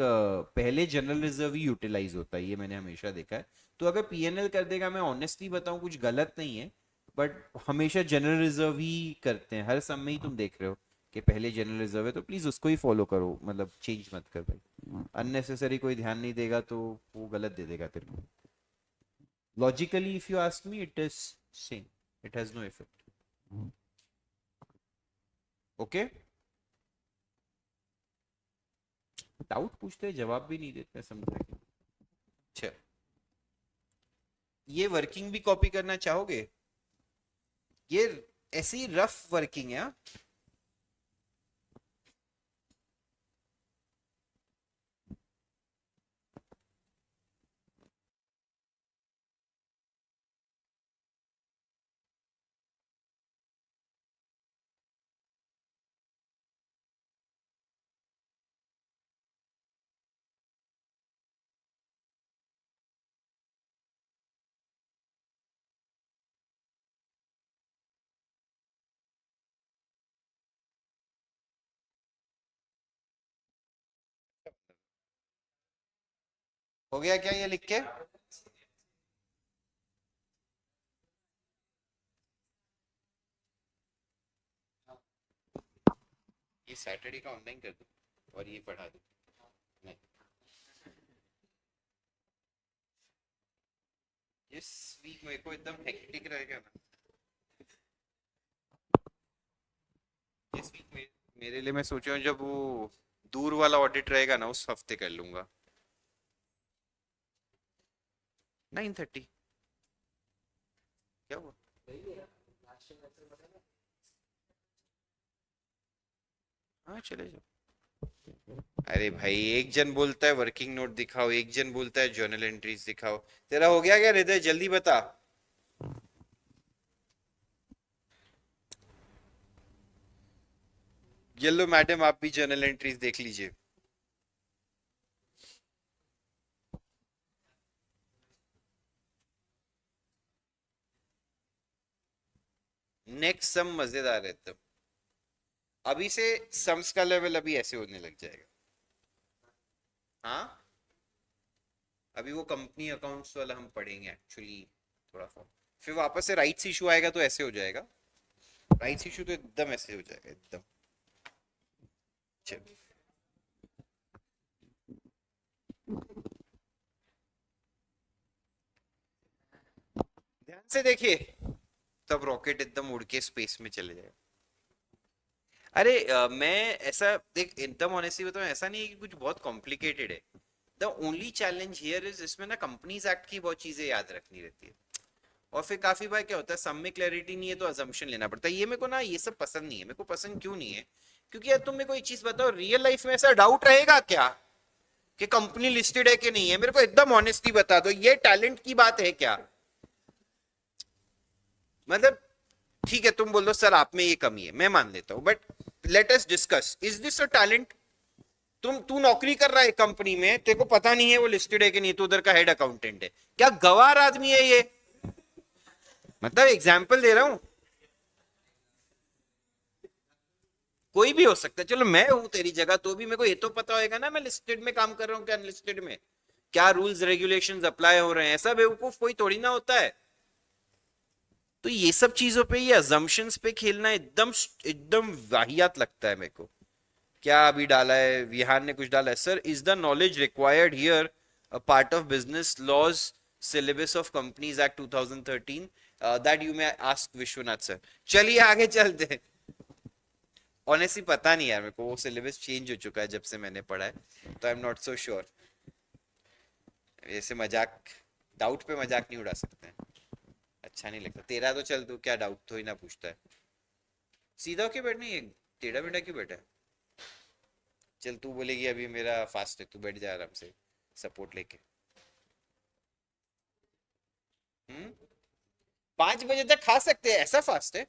पहले जनरल रिजर्व ही यूटिलाइज होता है, ये मैंने हमेशा देखा है। तो अगर पीएनएल कर देगा, मैं ऑनेस्टली बताऊं कुछ गलत नहीं है, बट हमेशा जनरल रिजर्व ही करते हैं, हर सब में ही तुम देख रहे हो कि पहले जनरल रिजर्व है, तो प्लीज उसको ही फॉलो करो, मतलब चेंज मत कर भाई। अननेसेसरी कोई ध्यान नहीं देगा तो वो गलत दे देगा तेरे को। Logically if you ask me, it is same, it has no effect. Okay, doubt पूछते हैं जवाब भी नहीं देते, समझ रहे? अच्छा, ये वर्किंग भी कॉपी करना चाहोगे? ये ऐसी रफ वर्किंग है हाँ? हो गया क्या ये लिख के? ये सैटरडे का ऑनलाइन कर दूं और ये पढ़ा दूं? नहीं, इस वीक मेरे को एकदम हेक्टिक रहेगा ना, इस वीक में मेरे लिए मैं सोच रहा हूँ जब वो दूर वाला ऑडिट रहेगा ना, उस हफ्ते कर लूंगा। 9:30। क्या हुआ? हाँ चले जाओ। अरे भाई, एक जन बोलता है वर्किंग नोट दिखाओ, एक जन बोलता है जर्नल एंट्रीज दिखाओ। तेरा हो गया क्या हृदय, जल्दी बता। ये लो मैडम, आप भी जर्नल एंट्रीज देख लीजिए। नेक्स्ट सम मजेदार है तब। अभी से सम्स का लेवल अभी ऐसे होने लग जाएगा। हाँ, अभी वो कंपनी अकाउंट्स वाला हम पढ़ेंगे एक्चुअली, थोड़ा सा। फिर वापस से राइट्स इशू आएगा तो ऐसे हो जाएगा। राइट्स इशू तो एकदम ऐसे हो जाएगा एकदम। चल, ध्यान से देखिए, तब रॉकेट एकदम उड़ के स्पेस में चले जाएगा। अरे मैं ऐसा देख, एकदम ऑनेस्टली बताऊं, ऐसा नहीं है कि कुछ बहुत कॉम्प्लिकेटेड है। The only challenge here is, इसमें ना कंपनीज एक्ट की बहुत चीजें याद रखनी रहती है। और फिर काफी बार क्या होता है, सब में क्लैरिटी नहीं है तो अजम्पशन लेना पड़ता है। ये मेरे को ना, ये सब पसंद नहीं है। मेरे को पसंद क्यों नहीं है? क्योंकि यार तुम मेरे को एक चीज बताओ, रियल लाइफ में ऐसा डाउट रहेगा क्या कि कंपनी लिस्टेड है कि नहीं है? मेरे को एकदम ऑनेस्टली बता दो, ये टैलेंट की बात है क्या? मतलब ठीक है, तुम बोल दो सर आप में ये कमी है, मैं मान लेता हूं, but let us discuss, is this a talent? तू नौकरी कर रहा है कंपनी में, तेरे को पता नहीं है वो लिस्टेड है कि नहीं, तो उधर का हेड अकाउंटेंट है, क्या गवार आदमी है ये? मतलब एग्जाम्पल दे रहा हूं, कोई भी हो सकता है। चलो मैं हूं तेरी जगह तो भी मेरे को ये तो पता होगा ना, मैं लिस्टेड में काम कर रहा हूँ क्या अनलिस्टेड में, क्या रूल्स रेगुलेशंस अप्लाई हो रहे हैं। ऐसा बेवकूफ कोई थोड़ी ना होता है। तो ये सब चीजों पे, ये अजम्पशंस पे खेलना एकदम एकदम वाहियात लगता है मेरे को। क्या अभी डाला है विहान ने, कुछ डाला है sir, is the knowledge required here a part of business laws syllabus of companies act 2013 that you may ask Vishwanath sir. चलिए आगे चलते हैं। ऑनेस्टली पता नहीं यार मेरे को, वो सिलेबस चेंज हो चुका है जब से मैंने पढ़ा है, तो I am not so sure. ऐसे मजाक, डाउट पे मजाक नहीं उड़ा सकते हैं, अच्छा नहीं लगता। तेरा तो चल, तू क्या डाउट तो ही ना पूछता है, सीधा होके बैठ, नहीं टेढ़ा मेढ़ा क्यों बैठा है? चल, तू बोलेगी अभी मेरा फास्ट है, तू बैठ जा आराम से सपोर्ट लेके। 5 बजे तक खा सकते हैं, ऐसा फास्ट है?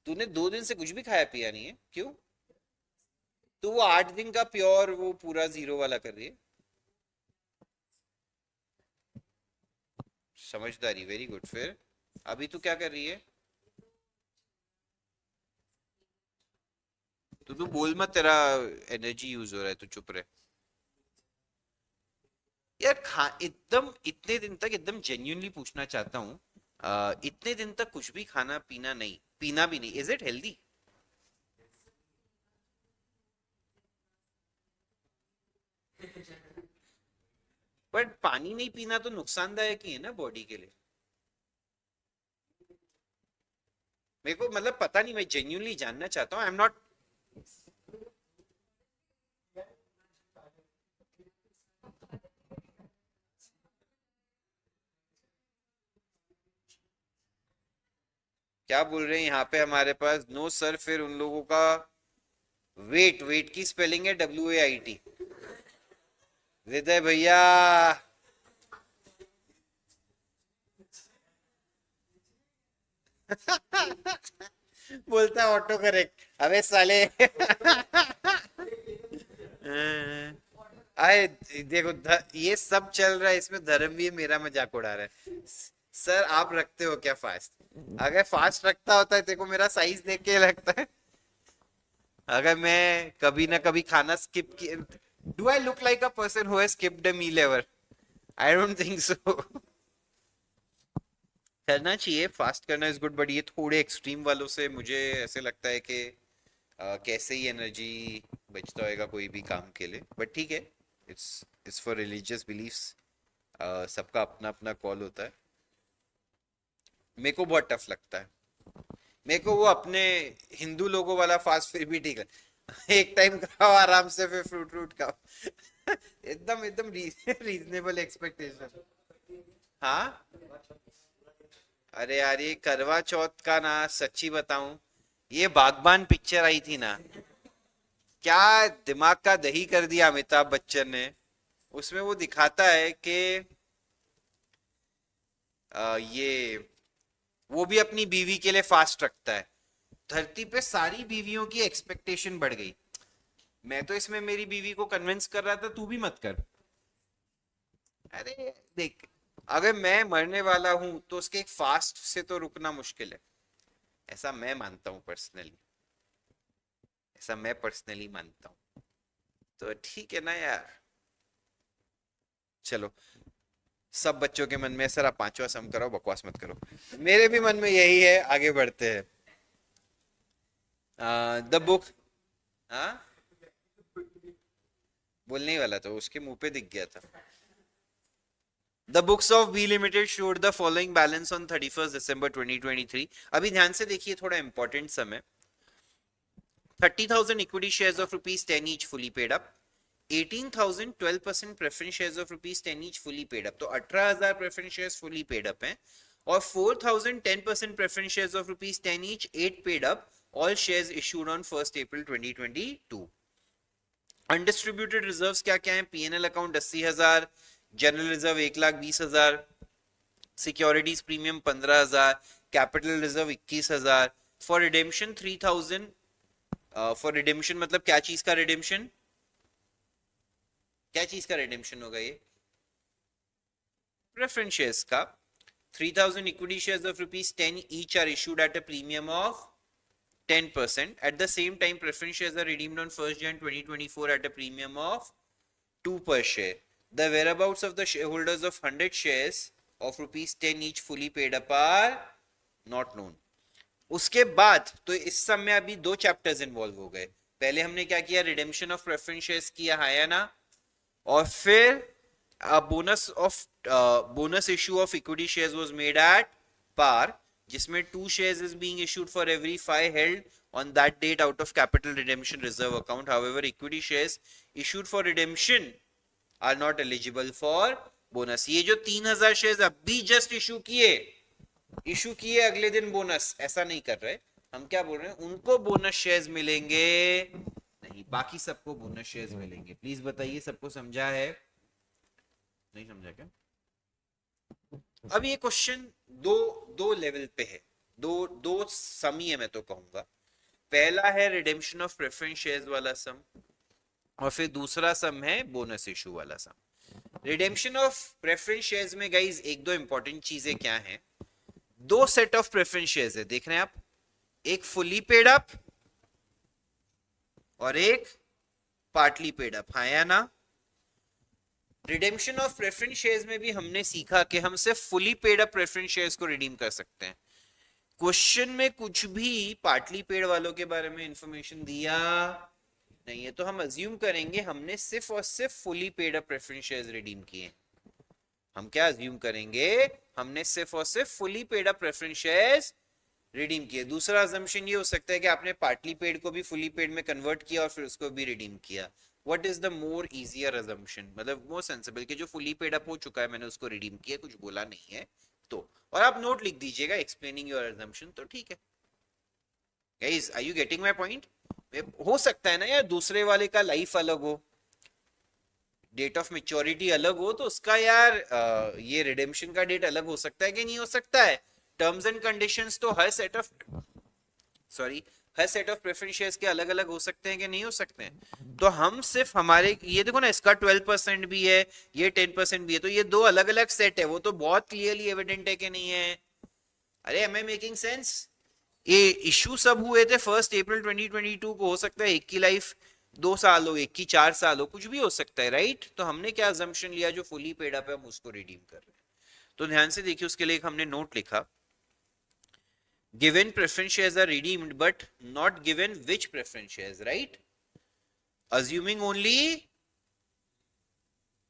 तूने 2 दिन से कुछ भी खाया पिया नहीं है, क्यों? तू वो 8 दिन का प्योर वो पूरा जीरो वाला कर रही है? समझदारी, वेरी गुड। फिर अभी तू क्या कर रही है? तू बोल मत, तेरा एनर्जी यूज हो रहा है, तू चुप रहे। यार खा एकदम इतने दिन तक एकदम जेन्युइनली पूछना चाहता हूँ, इतने दिन तक कुछ भी खाना पीना नहीं, पीना भी नहीं, इज इट हेल्दी? बट पानी नहीं पीना तो नुकसानदायक ही है ना बॉडी के लिए। मेरे को मतलब पता नहीं, मैं जेन्युइनली जानना चाहता हूँ, आई एम नॉट। क्या बोल रहे हैं यहाँ पे हमारे पास? नो सर, फिर उन लोगों का वेट, वेट की स्पेलिंग है WAIT। हृदय भैया। बोलता ऑटो करेक्ट, अबे साले। आए, देखो ये सब चल रहा है, इसमें धर्म भी मेरा मजाक उड़ा रहा है। सर आप रखते हो क्या फास्ट? अगर फास्ट रखता होता है, देखो मेरा साइज देख के लगता है, अगर मैं कभी ना कभी खाना स्किप किया, do I look like a person who has skipped a meal ever? I don't think so. करना चाहिए, फास्ट करना इज गुड, बट ये थोड़े एक्सट्रीम वालों से मुझे ऐसे लगता है कि कैसे ही एनर्जी बचता होएगा कोई भी काम के लिए, बट ठीक है। इट्स फॉर रिलीजियस बिलीफ्स, सबका अपना अपना कॉल होता है। मेरे को बहुत टफ लगता है। मेरे को वो अपने हिंदू लोगों वाला फास्ट फिर भी ठीक है। एक टाइम खाओ आराम से, फिर फ्रूट फ्रूट खाओ। एकदम एकदम रीजनेबल एक्सपेक्टेशन। हाँ। अरे यार ये करवा चौथ का ना, सच्ची बताऊं, ये बागबान पिक्चर आई थी ना, क्या दिमाग का दही कर दिया अमिताभ बच्चन ने। उसमें वो दिखाता है कि ये वो भी अपनी बीवी के लिए फास्ट रखता है। धरती पे सारी बीवियों की एक्सपेक्टेशन बढ़ गई। मैं तो इसमें मेरी बीवी को कन्विंस कर रहा था, तू भी मत कर। अरे देख, अगर मैं मरने वाला हूं तो उसके एक फास्ट से तो रुकना मुश्किल है, ऐसा मैं मानता हूं पर्सनली। ऐसा मैं पर्सनली मानता हूँ। तो ठीक है ना यार। चलो, सब बच्चों के मन में सर आप पांचवा सम करो, बकवास मत करो। मेरे भी मन में यही है, आगे बढ़ते हैं। The book. हाँ, बोलने ही वाला था, उसके मुंह पे दिख गया था। The books of B limited showed the following balance on 31 December 2023। अभी ध्यान से देखिए, थोड़ा इंपॉर्टेंट समय। 30,000 equity shares of rupees 10 each fully paid up. 18,000 12% preference shares of rupees 10 each fully paid up, तो 18,000 preference shares fully paid up हैं। और 4,000 10% preference shares of rupees 10 each 8 paid up, all shares issued on 1st April 2022। Undistributed reserves क्या क्या है? PNL account 80,000, general reserve 1,20,000, securities premium 15,000, capital reserve 21,000। For redemption 3,000। For redemption मतलब क्या चीज का रिडेम्पशन? क्या चीज का रिडेम्पशन होगा ये? प्रेफरेंस शेयर्स का। 3,000 equity shares of rupees 10 each are issued at a premium of 10%. At the same time, preference shares are redeemed on 1st Jan 2024 at a premium of 2 per share. The whereabouts of the shareholders of 100 shares of rupees 10 each fully paid up are not known. उसके बाद तो इस सब में अभी दो चैप्टर्स इन्वॉल्व हो गए। पहले हमने क्या किया? रिडेम्पशन ऑफ प्रेफरेंस शेयर्स किया, है ना? और फिर bonus issue of equity shares was made at par, जिसमें 2 shares is being issued for every 5 held on that date out of capital redemption reserve account. However, equity shares issued for redemption are not eligible for bonus. ये जो 3,000 शेयर्स अभी जस्ट इशू किए अगले दिन बोनस, ऐसा नहीं कर रहे। हम क्या बोल रहे हैं? उनको बोनस शेयर्स मिलेंगे नहीं, बाकी सबको बोनस शेयर्स मिलेंगे। प्लीज बताइए, सबको समझा है? नहीं समझा क्या? अब ये क्वेश्चन दो दो लेवल पे है, दो दो सम ही है मैं तो कहूंगा। पहला है रिडेम्पशन ऑफ प्रेफरेंस शेयर्स वाला सम, और फिर दूसरा सम है बोनस इशू वाला सम। रिडेम्पशन ऑफ प्रेफरेंस शेयर्स में गाइज एक दो इंपॉर्टेंट चीजें क्या हैं? दो सेट ऑफ प्रेफरेंस शेयर्स है, देख रहे हैं आप, एक फुली पेड अप और एक पार्टली पेड अप, हाँ या ना? रिडेम्पशन ऑफ प्रेफरेंस शेयर्स में भी हमने सीखा कि हम सिर्फ fully paid up preference shares को रिडीम कर सकते हैं। क्वेश्चन में कुछ भी पार्टली पेड वालों के बारे में इंफॉर्मेशन दिया नहीं है, तो हम अज्यूम करेंगे हमने सिर्फ और सिर्फ fully paid up preference shares redeem किए। हम क्या अज्यूम करेंगे? हमने सिर्फ और सिर्फ fully paid up preference shares redeem किए। दूसरा अजम्पशन ये हो सकता है कि आपने पार्टली पेड को भी फुली पेड में कन्वर्ट किया और फिर उसको भी रिडीम किया। What is the more easier assumption, मतलब मोर सेंसिबल, कि जो फुली पेड अप हो चुका है मैंने उसको रिडीम किया, कुछ बोला नहीं है तो। और आप नोट लिख दीजिएगा एक्सप्लेनिंग योर अजम्पशन, तो ठीक है। Guys are you getting my point? हो सकता है ना यार दूसरे वाले का लाइफ अलग हो, डेट ऑफ मेच्योरिटी अलग हो, तो उसका यार ये रिडेम्पशन का डेट अलग हो सकता है कि नहीं हो सकता है? टर्म्स एंड कंडीशंस तो हर सेट ऑफ प्रेफरेंस शेयर्स के अलग अलग हो सकते हैं कि नहीं हो सकते हैं? तो हम सिर्फ हमारे, ये देखो ना, इसका 12% भी है, ये 10% भी है, तो ये दो अलग अलग सेट है, वो तो बहुत क्लियरली एविडेंट है कि नहीं है? अरे एम आई मेकिंग सेंस? ये इशू सब हुए थे 1 अप्रैल 2022 को, हो सकता है एक की लाइफ 2 साल हो, एक की 4 साल हो, कुछ भी हो सकता है, राइट? तो हमने क्या अजम्पशन लिया, जो फुली पेड अप है हम उसको रिडीम कर रहे हैं। तो ध्यान से देखिए, उसके लिए हमने नोट लिखा, given preference shares are redeemed but not given which preference shares, right? Assuming only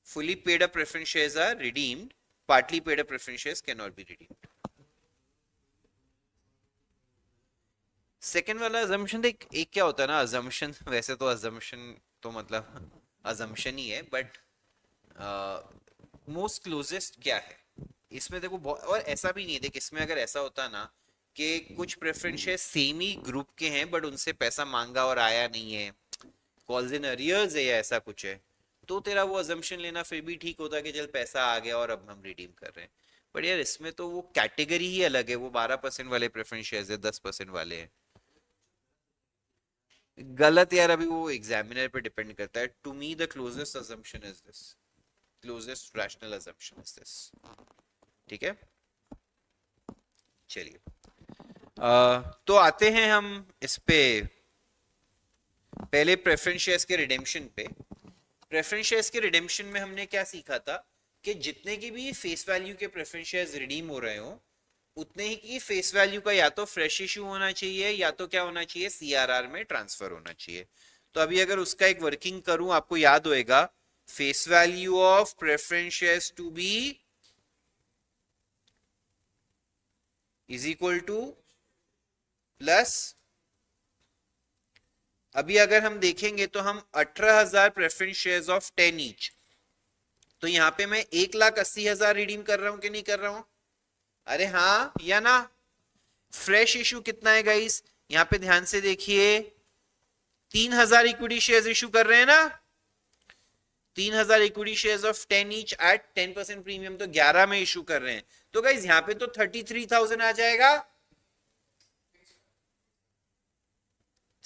fully paid up preference shares are redeemed, partly paid up preference shares cannot be redeemed. Second वाला assumption देख, एक क्या होता है ना assumption, वैसे तो assumption तो मतलब assumption ही है, बट मोस्ट क्लोजेस्ट क्या है इसमें देखो, और ऐसा भी नहीं है, देख इसमें अगर ऐसा होता ना कि कुछ प्रेफरेंस सेम ही ग्रुप के हैं बट उनसे पैसा मांगा और आया नहीं है, कॉल्स इन अरियर्स है या ऐसा कुछ है, तो तेरा वो अजम्पशन लेना फिर भी ठीक होता कि चल पैसा आ गया और अब हम रिडीम कर रहे हैं। बट यार इसमें तो वो कैटेगरी ही अलग है, वो 12% वाले प्रेफरेंस शेयर्स है, 10% वाले हैं। गलत यार, अभी वो एग्जामिनर पे डिपेंड करता है। To me the closest assumption is this, closest rational assumption is this, ठीक है? चलिए तो आते हैं हम इस पे, पहले प्रेफरेंस शेयर्स के रिडेम्पशन पे। प्रेफरेंस शेयर्स के रिडेम्पशन में हमने क्या सीखा था कि जितने की भी फेस वैल्यू के प्रेफरेंस शेयर्स रिडीम हो रहे हो, उतने ही की फेस वैल्यू का या तो फ्रेश इशू होना चाहिए या तो क्या होना चाहिए, सीआरआर में ट्रांसफर होना चाहिए। तो अभी अगर उसका एक वर्किंग करूं, आपको याद होएगा, face value of preference shares to be is equal to plus, अभी अगर हम देखेंगे तो हम 18,000 प्रेफरेंस शेयर्स ऑफ 10 ईच, तो यहां पे मैं 1,80,000 रिडीम कर रहा हूं कि नहीं कर रहा हूं? अरे हाँ या ना? फ्रेश इशू कितना है गाइस, यहां पे ध्यान से देखिए, 3,000 इक्विटी शेयर्स इशू कर रहे हैं ना, 3,000 equity shares of 10 each eight 10% premium, तो 11 में इशू कर रहे हैं। तो गाइस यहां पे तो 33,000 आ जाएगा,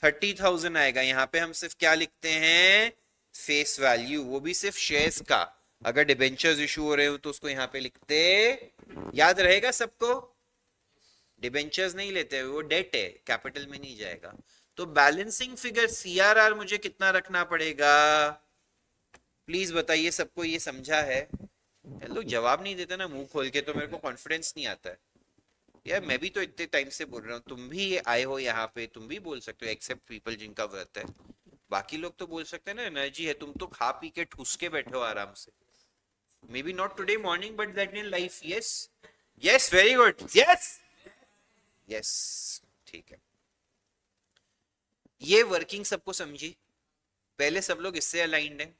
30,000 आएगा। यहां पे हम सिर्फ क्या लिखते हैं, फेस वैल्यू, वो भी सिर्फ शेयर्स का। अगर डिबेंचर्स इशू हो रहे हो तो उसको यहां पे लिखते, याद रहेगा सबको, डिबेंचर्स नहीं लेते, वो डेट है, कैपिटल में नहीं जाएगा। तो बैलेंसिंग फिगर सीआरआर मुझे कितना रखना पड़ेगा, प्लीज बताइए, सबको ये समझा है? लोग जवाब नहीं देते ना मुंह खोल के, तो मेरे को कॉन्फिडेंस नहीं आता है यार। मैं भी तो इतने टाइम से बोल रहा हूँ, तुम भी आए हो यहाँ पे, तुम भी बोल सकते हो, एक्सेप्ट पीपल जिनका व्रत है। बाकी लोग तो बोल सकते हैं ना, एनर्जी है, तुम तो खा पी के ठूस के बैठे हो आराम से। May be not today morning but that in life. Yes yes, very good, yes yes, ठीक है। ये वर्किंग सबको समझी? पहले सब लोग इससे अलाइंड है,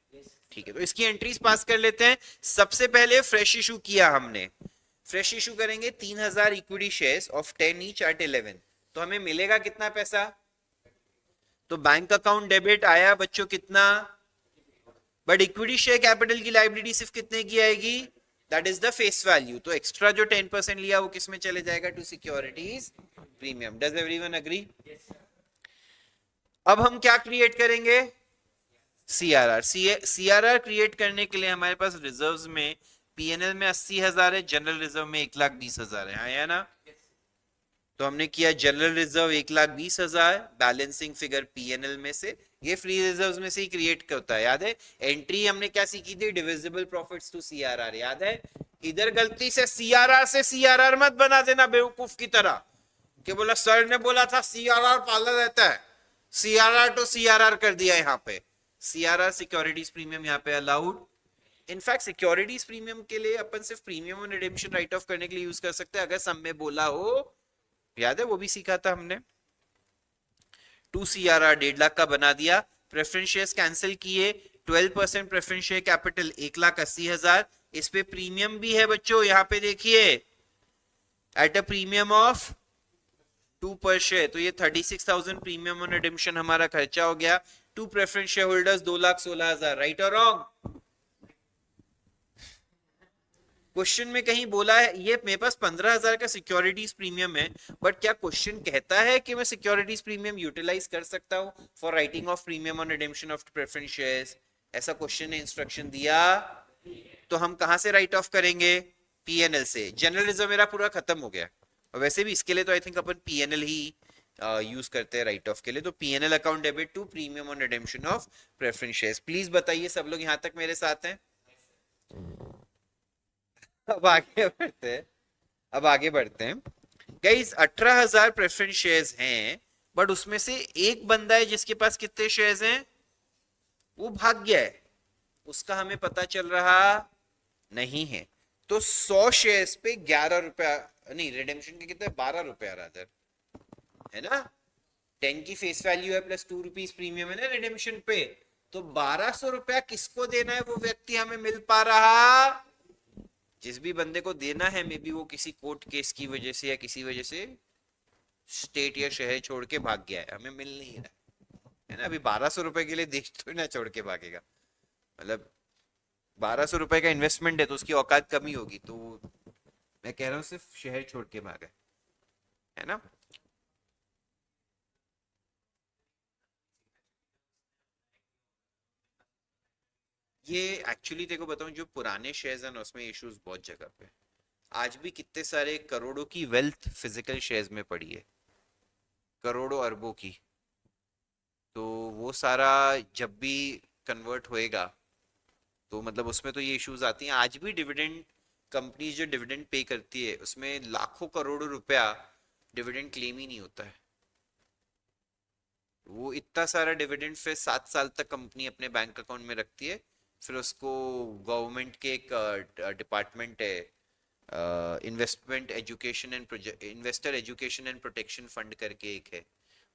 ठीक है? तो इसकी एंट्रीज पास कर लेते हैं। सबसे पहले फ्रेश इशू किया हमने, फ्रेश इशू करेंगे 3,000 equity shares of 10 each eight 11, तो हमें मिलेगा कितना पैसा? तो बैंक अकाउंट डेबिट आया बच्चों कितना, बट इक्विटी शेयर कैपिटल की लायबिलिटी सिर्फ कितने की आएगी, that is the face value. तो एक्स्ट्रा जो 10% लिया वो किस में चले जाएगा, to securities premium. Does everyone agree? अब हम क्या क्रिएट करेंगे, सीआरआर सीआरआर क्रिएट करने के लिए हमारे पास रिजर्व्स में पीएनएल में 80,000 है, जनरल रिजर्व में 1,20,000 है, हाँ या ना? तो हमने किया general reserve 1,20,000, balancing figure PNL में से, ये फ्री रिजर्व्स में से ही क्रिएट होता है, याद है? एंट्री हमने क्या सीखी थी? डिविजिबल प्रॉफिट्स टू सीआरआर, याद है? इधर गलती से सीआरआर मत बना देना बेवकूफ की तरह, कि बोला सर ने बोला था सीआरआर पाला रहता है, सीआरआर तो सीआरआर कर दिया यहाँ पे। सीआरआर सिक्योरिटीज प्रीमियम यहाँ पे अलाउड। इनफैक्ट सिक्योरिटीज प्रीमियम के लिए अपन सिर्फ प्रीमियम और रिडेम्पशन राइट ऑफ करने के लिए यूज कर सकते हैं, अगर सब में बोला हो, याद है? वो भी सीखा था हमने। 2 CRR 1.5 लाख का बना दिया, प्रेफरेंस शेयर्स कैंसिल किए, 12% प्रेफरेंस शेयर कैपिटल 1,80,000, इस पे प्रीमियम भी है बच्चों, यहाँ पे देखिए, एट अ प्रीमियम ऑफ 2 पर शेयर, तो ये 36,000 प्रीमियम और रिडेम्पशन हमारा खर्चा हो गया। 2 प्रेफरेंस शेयर होल्डर्स 2,16,000, राइट और रॉन्ग? क्वेश्चन में कहीं बोला है, ये मेरे पास 15,000 का सिक्योरिटीज प्रीमियम है, बट क्या क्वेश्चन कहता है कि मैं सिक्योरिटीज प्रीमियम यूटिलाइज कर सकता हूं for writing of premium on redemption of preference shares? ऐसा क्वेश्चन ने इंस्ट्रक्शन दिया? तो हम कहां से राइट ऑफ करेंगे? पीएनएल से। जनरल रिजर्व मेरा पूरा खत्म हो गया, और वैसे भी इसके लिए तो आई थिंक अपन पीएनएल ही यूज करते हैं राइट ऑफ के लिए, तो PNL account debit to premium on redemption of preference shares. Please बताइए सब लोग यहां तक मेरे साथ हैं? अब आगे बढ़ते हैं, अब आगे बढ़ते हैं। गाइस 18,000 प्रेफरेंस शेयर्स हैं, बट उसमें से एक बंदा है जिसके पास कितने शेयर्स हैं? वो भाग गया है, उसका हमें पता चल रहा नहीं है। तो 100 शेयर्स पे 11 रुपया, नहीं रिडेम्पशन के कितने, 12 रुपया रादर, है ना? 10 की फेस वैल्यू है, प्लस 2 रुपीज प्रीमियम है ना रिडेम्पशन पे, तो 1,200 रुपया किसको देना है? वो व्यक्ति हमें मिल पा रहा, जिस भी बंदे को देना है, मे बी वो किसी कोर्ट केस की वजह से या किसी वजह से स्टेट या शहर छोड़ के भाग गया है, हमें मिल नहीं रहा है ना? अभी 1,200 रुपए के लिए देश तो ना छोड़ के भागेगा, मतलब 1,200 रुपए का इन्वेस्टमेंट है तो उसकी औकात कमी होगी, तो मैं कह रहा हूँ सिर्फ शहर छोड़ के भागा है ना? ये एक्चुअली देखो बताऊं, जो पुराने शेयर्स हैं ना उसमें इश्यूज बहुत जगह पे, आज भी कितने सारे करोड़ों की वेल्थ फिजिकल शेयर्स में पड़ी है, करोड़ों अरबों की, तो वो सारा जब भी कन्वर्ट होएगा, तो मतलब उसमें तो ये इश्यूज आती हैं। आज भी डिविडेंड कंपनी जो डिविडेंड पे करती है उसमें लाखों करोड़ों रुपया डिविडेंड क्लेम ही नहीं होता है। वो इतना सारा डिविडेंड फिर 7 साल तक कंपनी अपने बैंक अकाउंट में रखती है, फिर उसको गवर्नमेंट के एक डिपार्टमेंट है, investor education and protection fund करके एक है,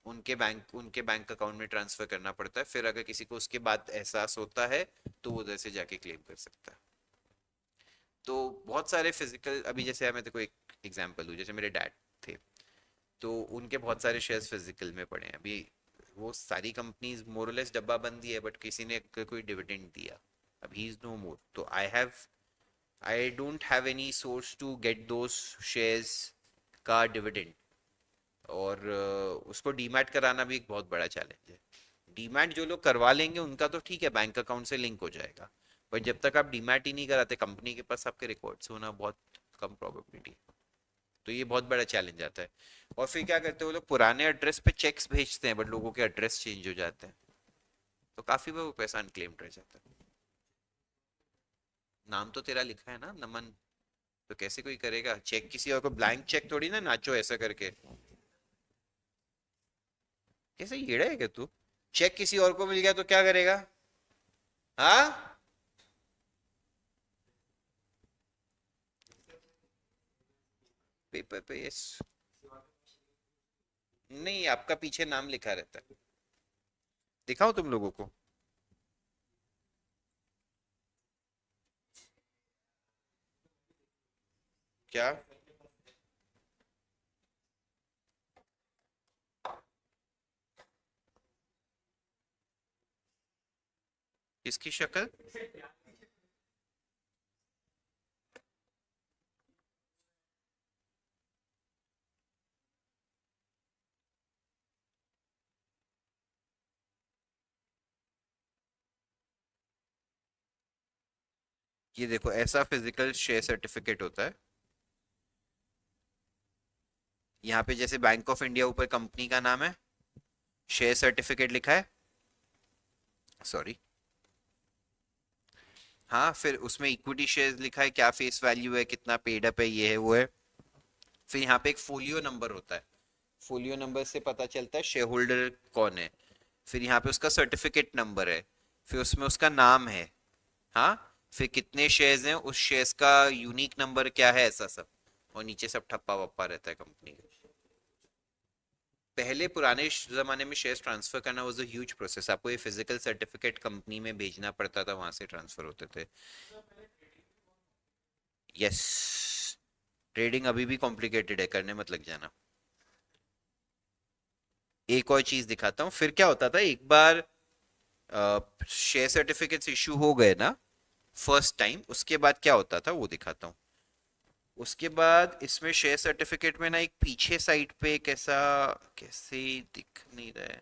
उनके बैंक अकाउंट में ट्रांसफर करना पड़ता है, फिर अगर किसी को उसके बाद एहसास होता है तो वो उधर से जाके क्लेम कर सकता है। तो बहुत सारे फिजिकल, अभी जैसे मैं तेको एक एग्जांपल दूं, जैसे मेरे डैड थे, तो उनके बहुत सारे शेयर्स फिजिकल में पड़े हैं अभी, वो सारी कंपनीज मोरलेस डब्बा बंदी है, बट किसी ने कोई डिविडेंड दिया, अब ही इज नो मोर, तो I don't have any source to get those shares का डिविडेंड, और उसको डीमैट कराना भी एक बहुत बड़ा चैलेंज है। डीमैट जो लोग करवा लेंगे उनका तो ठीक है, बैंक अकाउंट से लिंक हो जाएगा, पर जब तक आप डीमैट ही नहीं कराते कंपनी के पास आपके रिकॉर्ड्स होना बहुत कम प्रोबेबिलिटी है, तो ये बहुत बड़ा चैलेंज आता है। और फिर क्या करते हैं वो लोग, पुराने एड्रेस पे चेक्स भेजते हैं, बट लोगों के एड्रेस चेंज हो जाते हैं, तो काफी बार वो पैसा अनक्लेम्ड रह जाता है। नाम तो तेरा लिखा है ना, नमन, तो कैसे कोई करेगा चेक किसी और को, ब्लैंक चेक थोड़ी ना नाचो ऐसा करके, कैसे येड़ा है क्या तू? चेक किसी और को मिल गया तो क्या करेगा? हाँ, पेपर पे यस, नहीं आपका पीछे नाम लिखा रहता है, दिखाओ तुम लोगों को, क्या? किसकी शक्ल? ये देखो ऐसा फिजिकल शेयर सर्टिफिकेट होता है। यहाँ पे जैसे बैंक ऑफ इंडिया ऊपर कंपनी का नाम है, शेयर सर्टिफिकेट लिखा है, सॉरी, हाँ, फिर उसमें इक्विटी शेयर्स लिखा है, क्या फेस वैल्यू है, कितना पेड अप है, ये है वो है। फिर यहाँ पे एक फोलियो नंबर होता है, फोलियो नंबर से पता चलता है शेयर होल्डर कौन है। फिर यहाँ पे उसका सर्टिफिकेट नंबर है, फिर उसमें उसका नाम है, हाँ, फिर कितने शेयर्स हैं, उस शेयर्स का यूनिक नंबर क्या है, ऐसा सब। और नीचे सब ठप्पा वप्पा रहता है कंपनी का। पहले पुराने जमाने में शेयर्स ट्रांसफर करना वाज अ ह्यूज प्रोसेस। आपको ये फिजिकल सर्टिफिकेट कंपनी में भेजना पड़ता था, वहां से ट्रांसफर होते थे। यस, ट्रेडिंग अभी भी कॉम्प्लिकेटेड है, करने मत लग जाना। एक और चीज दिखाता हूँ। फिर क्या होता था, एक बार शेयर सर्टिफिकेट्स इशू हो गए ना फर्स्ट टाइम, उसके बाद क्या होता था वो दिखाता हूँ। उसके बाद इसमें शेयर सर्टिफिकेट में ना एक पीछे साइड पे एक ऐसा, कैसे दिख नहीं रहा है,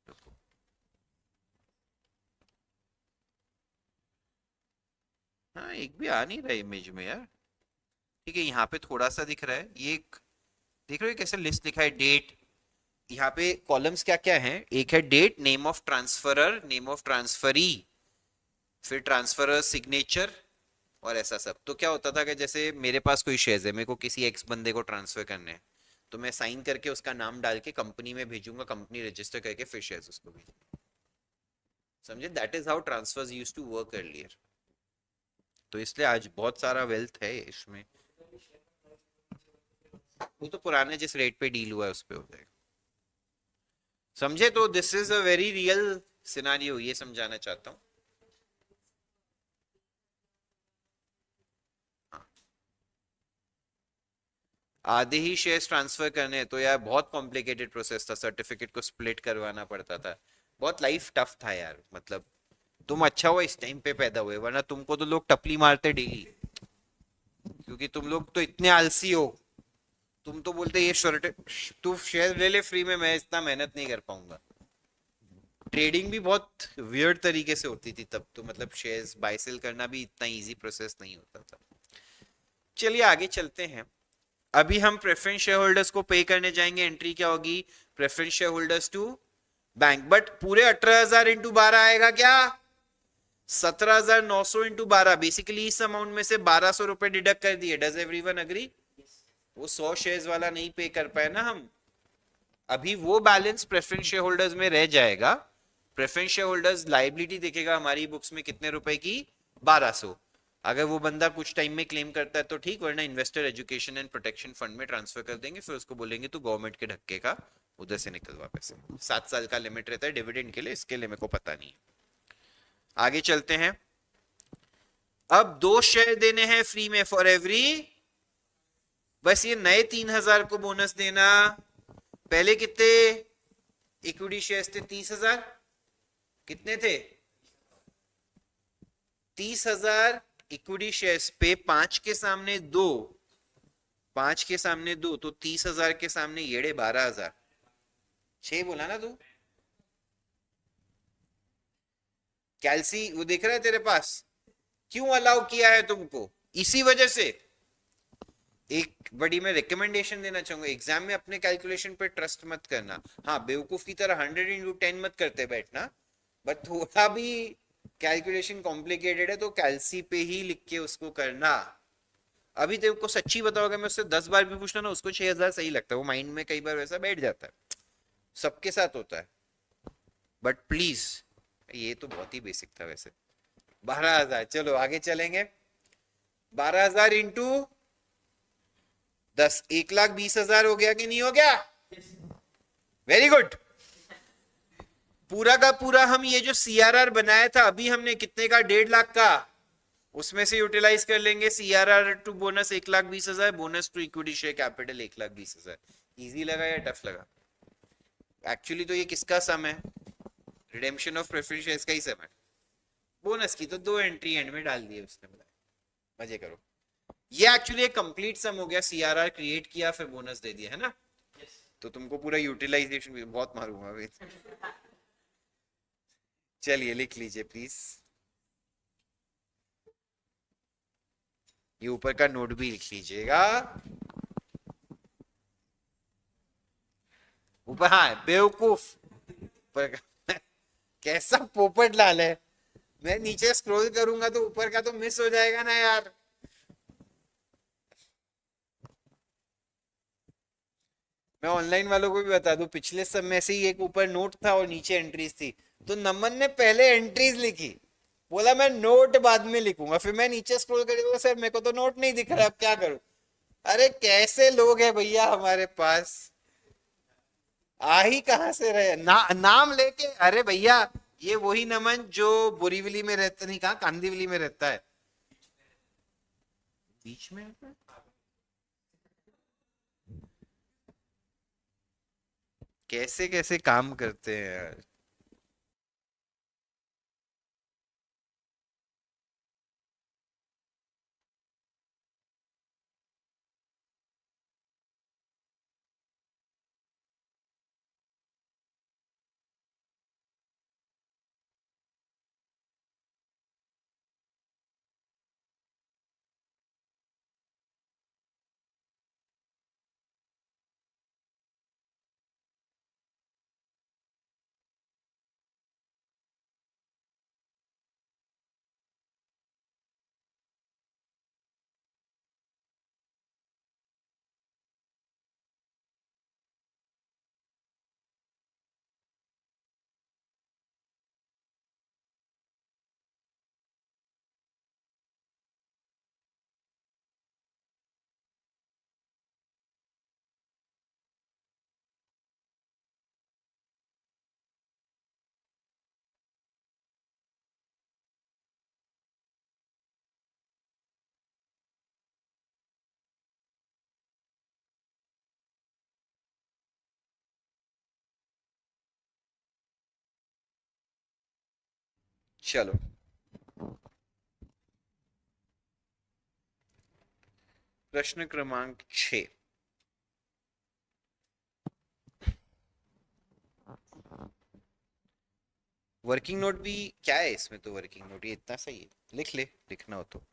रुको। हाँ, एक भी आ नहीं रहा इमेज में यार। ठीक है, यहाँ पे थोड़ा सा दिख रहा है, ये देख रहे हो कैसे लिस्ट लिखा है, डेट। यहाँ पे कॉलम्स क्या क्या हैं, एक है date, name of transferor, name of transferee, फिर ट्रांसफरर सिग्नेचर, और ऐसा सब। तो क्या होता था कि जैसे मेरे पास कोई शेयर्स है, मेरे को किसी एक्स बंदे को ट्रांसफर करने हैं, तो मैं साइन करके उसका नाम डाल के कंपनी में भेजूंगा, कंपनी रजिस्टर करके फिर शेयर्स उसको भेजूंगा। समझे, that is how transfers used to work earlier. तो इसलिए आज बहुत सारा वेल्थ है इसमें। वो तो पुराने जिस रेट पे डील हुआ है उस पे हो जाएगा। समझे, तो this is a very real scenario, ये समझाना चाहता हूँ। हाँ, आधे ही शेयर्स ट्रांसफर करने हैं तो यार बहुत कॉम्प्लिकेटेड प्रोसेस था, सर्टिफिकेट को स्प्लिट करवाना पड़ता था, बहुत लाइफ टफ था यार। मतलब तुम अच्छा हुआ इस टाइम पे पैदा हुए, वरना तुमको तो लोग टपली मारते डेली, क्योंकि तुम लोग तो इतने आलसी हो। तुम तो बोलते ये शर्ट, तू शेयर ले ले फ्री में, मैं इतना मेहनत नहीं कर पाऊंगा। ट्रेडिंग भी बहुत वियर्ड तरीके से होती थी तब तो, मतलब शेयर्स बाय सेल करना भी इतना इजी प्रोसेस नहीं होता था। चलिए आगे चलते हैं। अभी हम प्रेफरेंस शेयर होल्डर्स को पे करने जाएंगे, एंट्री क्या होगी, preference share holders to bank, but पूरे 18,000 इंटू 12 आएगा क्या, 17,900 इंटू 12, बेसिकली इस अमाउंट में से 1,200 रुपए डिडक्ट कर दिए। Does everyone agree? वो 100 शेयर्स वाला नहीं पे कर पाए ना हम, अभी वो बैलेंस प्रेफरेंस शेयर होल्डर्स में रह जाएगा। प्रेफरेंस शेयर होल्डर्स लाइबिलिटी देखेगा हमारी बुक्स में कितने रुपए की, 1,200। अगर वो बंदा कुछ टाइम में क्लेम करता है तो ठीक, वरना investor education and protection fund में ट्रांसफर कर देंगे, फिर उसको बोलेंगे तू गवर्नमेंट के धक्के का उधर से निकलवा पैसे। 7 साल का लिमिट रहता है डिविडेंड के लिए, इसके लिए मेरे को पता नहीं। आगे चलते हैं। अब 2 शेयर देने हैं फ्री में फॉर एवरी, बस ये नए 3,000 को बोनस देना। पहले कितने इक्विटी शेयर्स थे, 30,000, कितने थे, 30,000 इक्विटी शेयर्स पे 5 के सामने 2, 5 के सामने 2, तो 30,000 के सामने येड़े 12,000, 6 बोला ना तू। कैलसी वो देख रहा है तेरे पास, क्यों अलाउ किया है तुमको, इसी वजह से। एक बड़ी मैं रिकमेंडेशन देना चाहूंगा, एग्जाम में अपने कैलकुलेशन पे ट्रस्ट मत करना। हाँ, बेवकूफ की तरह 100 into 10 मत करते बैठना, बट थोड़ा भी कैलकुलेशन कॉम्प्लिकेटेड है तो कैलसी पे ही लिख के उसको करना। अभी तेरे को सच्ची बताओगे, मैं उससे 10 बार भी पूछना ना, उसको 6,000 सही लगता है, वो माइंड में कई बार वैसा बैठ जाता है, सबके साथ होता है। बट प्लीज, ये तो बहुत ही बेसिक था वैसे। 12,000, चलो आगे चलेंगे। 12,000 इंटू 10, 1,20,000 हो गया कि नहीं हो गया, वेरी गुड। पूरा का पूरा हम ये जो सीआरआर बनाया था अभी हमने कितने का, 1.5 लाख का, उसमें से यूटिलाइज कर लेंगे CRR to bonus 1,20,000, bonus to equity share capital 1,20,000। Easy लगा या टफ लगा? एक्चुअली तो ये किसका सम है, रिडेम्पशन ऑफ प्रेफरेंस शेयर्स का ही सम है। बोनस की तो 2 एंट्री एंड में डाल दिए उसने, बताया, मजे करो। ये एक्चुअली एक कंप्लीट सम हो गया, सीआरआर क्रिएट किया फिर बोनस दे दिया, है ना। तो तुमको पूरा यूटिलाइजेशन भी बहुत मारूंगा अभी। चलिए लिख लीजिए प्लीज। ये ऊपर का नोट भी लिख लीजिएगा। ऊपर, हाँ बेवकूफ, ऊपर का कैसा पोपट लाल है। मैं नीचे स्क्रॉल करूंगा तो ऊपर का तो मिस हो जाएगा ना यार। मैं ऑनलाइन वालों को भी बता दूं, पिछले सब में से ही एक ऊपर नोट था और नीचे एंट्रीज थी। तो नमन ने पहले एंट्रीज लिखी, बोला मैं नोट बाद में लिखूंगा। फिर मैं नीचे स्क्रॉल करूंगा, सर मेरे को तो नोट नहीं दिख रहा, अब क्या करूं। अरे कैसे लोग हैं भैया हमारे पास, आ ही कहां से रहे नाम लेके। अरे भैया, ये वही नमन जो बोरीवली में रहता, नहीं कहा कांदीवली में रहता है। बीच में कैसे कैसे काम करते हैं यार। चलो, प्रश्न क्रमांक 6। वर्किंग नोट भी क्या है इसमें, तो वर्किंग नोट ये इतना सही है, लिख ले लिखना हो तो।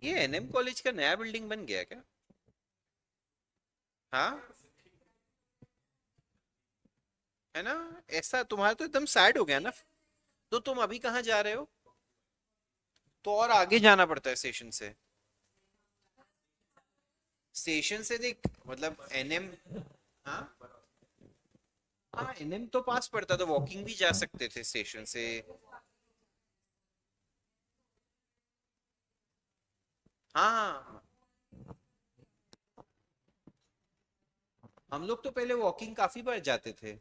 ये एनएम कॉलेज का नया बिल्डिंग बन गया क्या? हाँ, है ना। ऐसा तुम्हारा तो एकदम सैड हो गया ना। तो तुम अभी कहाँ जा रहे हो? तो और आगे जाना पड़ता है स्टेशन से। स्टेशन से देख, मतलब एनएम। हाँ, हाँ एनएम तो पास पड़ता, तो वॉकिंग भी जा सकते थे स्टेशन से। हाँ, हम लोग तो पहले वॉकिंग काफी बार जाते थे।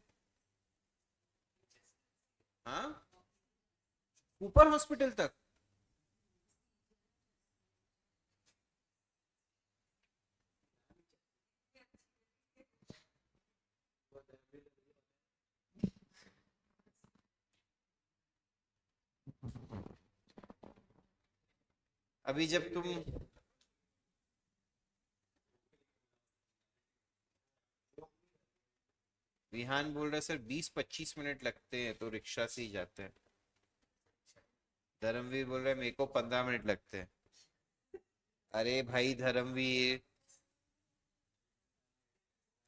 हाँ, ऊपर हॉस्पिटल तक। अभी जब तुम, विहान बोल रहे सर 20-25 मिनट लगते हैं तो रिक्शा से ही जाते हैं। धर्मवीर बोल रहे मेरे को 15 मिनट लगते हैं। अरे भाई धर्मवीर,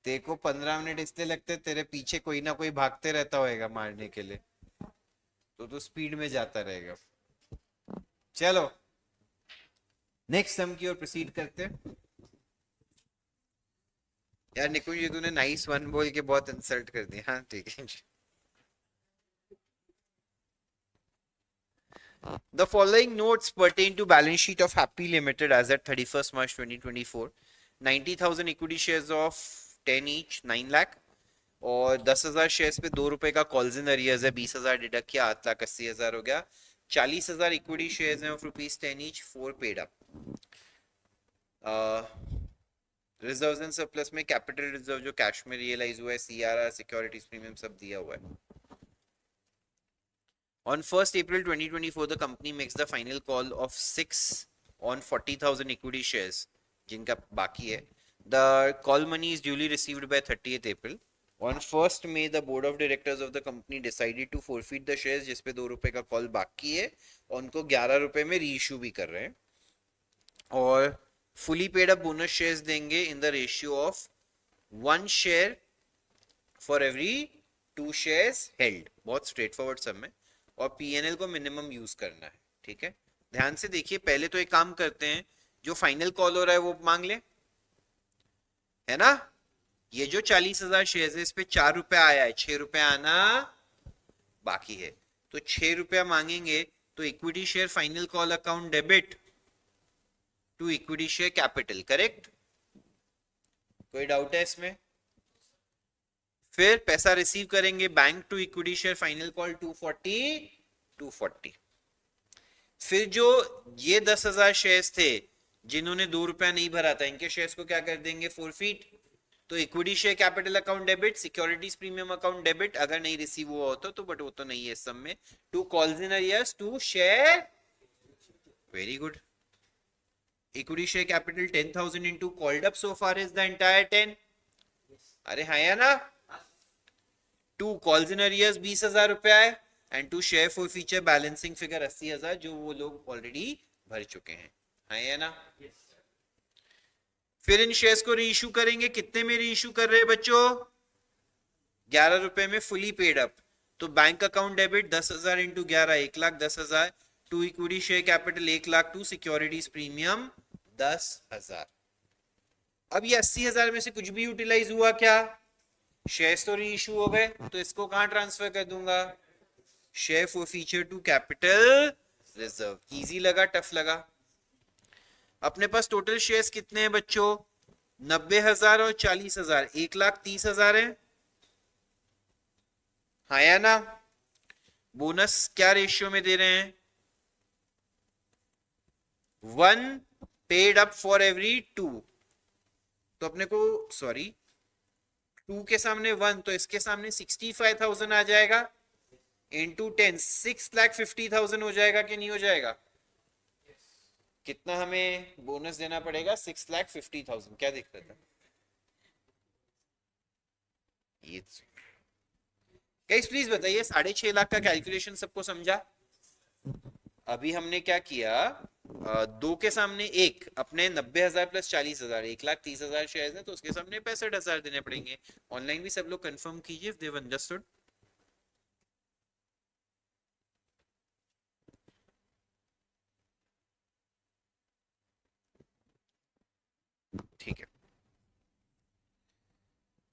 तेरे को 15 मिनट इसलिए लगते, तेरे पीछे कोई ना कोई भागते रहता होएगा मारने के लिए, तो स्पीड में जाता रहेगा। चलो, नेक्स्ट सम की ओर प्रोसीड करते हैं। यार निकुंज, ये तूने नाइस वन बोल के बहुत इंसल्ट कर दिया। हाँ ठीक है। The following notes pertain to balance sheet of Happy Limited as at 31st March 2024. 90,000 equity shares of 10 each 9 lakh, और 10,000 शेयर्स पे 2 रुपए का कॉल्स इन अरियर्स है, 20,000 डिडक्ट किया, 8,80,000 हो गया। 40,000 इक्विटी शेयर्स हैं of ₹10 each, 4 paid up. Reserves and surplus में कैपिटल रिजर्व जो कैश में रियलाइज हुआ है, सीआरआर, सिक्योरिटीज प्रीमियम सब दिया हुआ है। On 1st April 2024, the company makes the final call of 6 on 40,000 equity shares, जिनका बाकी है. The call money is duly received by 30th April. On 1st May, the board of directors of the company decided to forfeit the shares जिसपे 2 रुपए का कॉल बाकी है, और उनको 11 रुपए में रीइश्यू भी कर रहे हैं. और fully paid up bonus shares देंगे in the ratio of 1 share for every 2 shares held. बहुत स्ट्रेट फॉरवर्ड सब में. और पीएनएल को मिनिमम यूज करना है. ठीक है, ध्यान से देखिए. पहले तो एक काम करते हैं, जो फाइनल कॉल हो रहा है वो मांग ले, है ना. ये जो 40,000 शेयर है, इस पे 4 रुपए आया है, 6 रुपए आना बाकी है. तो 6 रुपया मांगेंगे. तो equity share final call account debit to equity share capital. Correct? कोई डाउट है इसमें? फिर पैसा रिसीव करेंगे bank to equity share final call 240. फिर जो ये 10,000 शेयर्स थे जिन्होंने 2 रुपया नहीं भरा था, इनके शेयर्स को क्या कर देंगे? फॉरफिट. तो equity share capital account debit, securities premium account debit, अगर नहीं रिसीव हुआ होता तो, बट वो तो नहीं है इस सब में. To calls in arrears to share. Very good. Equity share capital 10,000 into called up so far is the entire 10. अरे हाँ या ना. टू कॉल्स इन अरियर्स 20,000 रुपया है, and to share forfeiture balancing figure 80,000 जो वो लोग ऑलरेडी भर चुके हैं. हाँ या ना. फिर इन शेयर्स को रीइश्यू करेंगे. कितने में रीइश्यू कर रहे हैं बच्चों? 11 रुपए में फुली पेड अप. तो bank account debit 10,000 into 11 1,10,000. To equity share capital 1,00,000. To securities premium 10,000. अब ये 80,000 में से कुछ भी यूटिलाइज हुआ क्या? शेयर्स तो रीइश्यू हो गए, तो इसको कहां ट्रांसफर कर दूंगा? Share forfeiture to capital reserve. Easy लगा टफ लगा? अपने पास टोटल शेयर्स कितने हैं बच्चों? 90,000 और 40,000, 1,30,000 है. हाँ या ना. बोनस क्या रेशियो में दे रहे हैं? 1 पेड अप फॉर एवरी 2. तो अपने को सॉरी 2 के सामने 1, तो इसके सामने 65,000 आ जाएगा. इंटू 10 6,50,000 हो जाएगा कि नहीं हो जाएगा? कितना हमें बोनस देना पड़ेगा? 6,50,000. क्या दिख रहा था ये? गाइस प्लीज बताइए, 6.5 लाख का कैलकुलेशन सबको समझा? अभी हमने क्या किया? 2 के सामने 1, अपने 90,000 प्लस 40,000, 1,30,000 शेयर है, तो उसके सामने 65,000 देने पड़ेंगे. ऑनलाइन भी सब लोग कंफर्म कीजिए इफ दे अंडरस्टूड. ठीक है.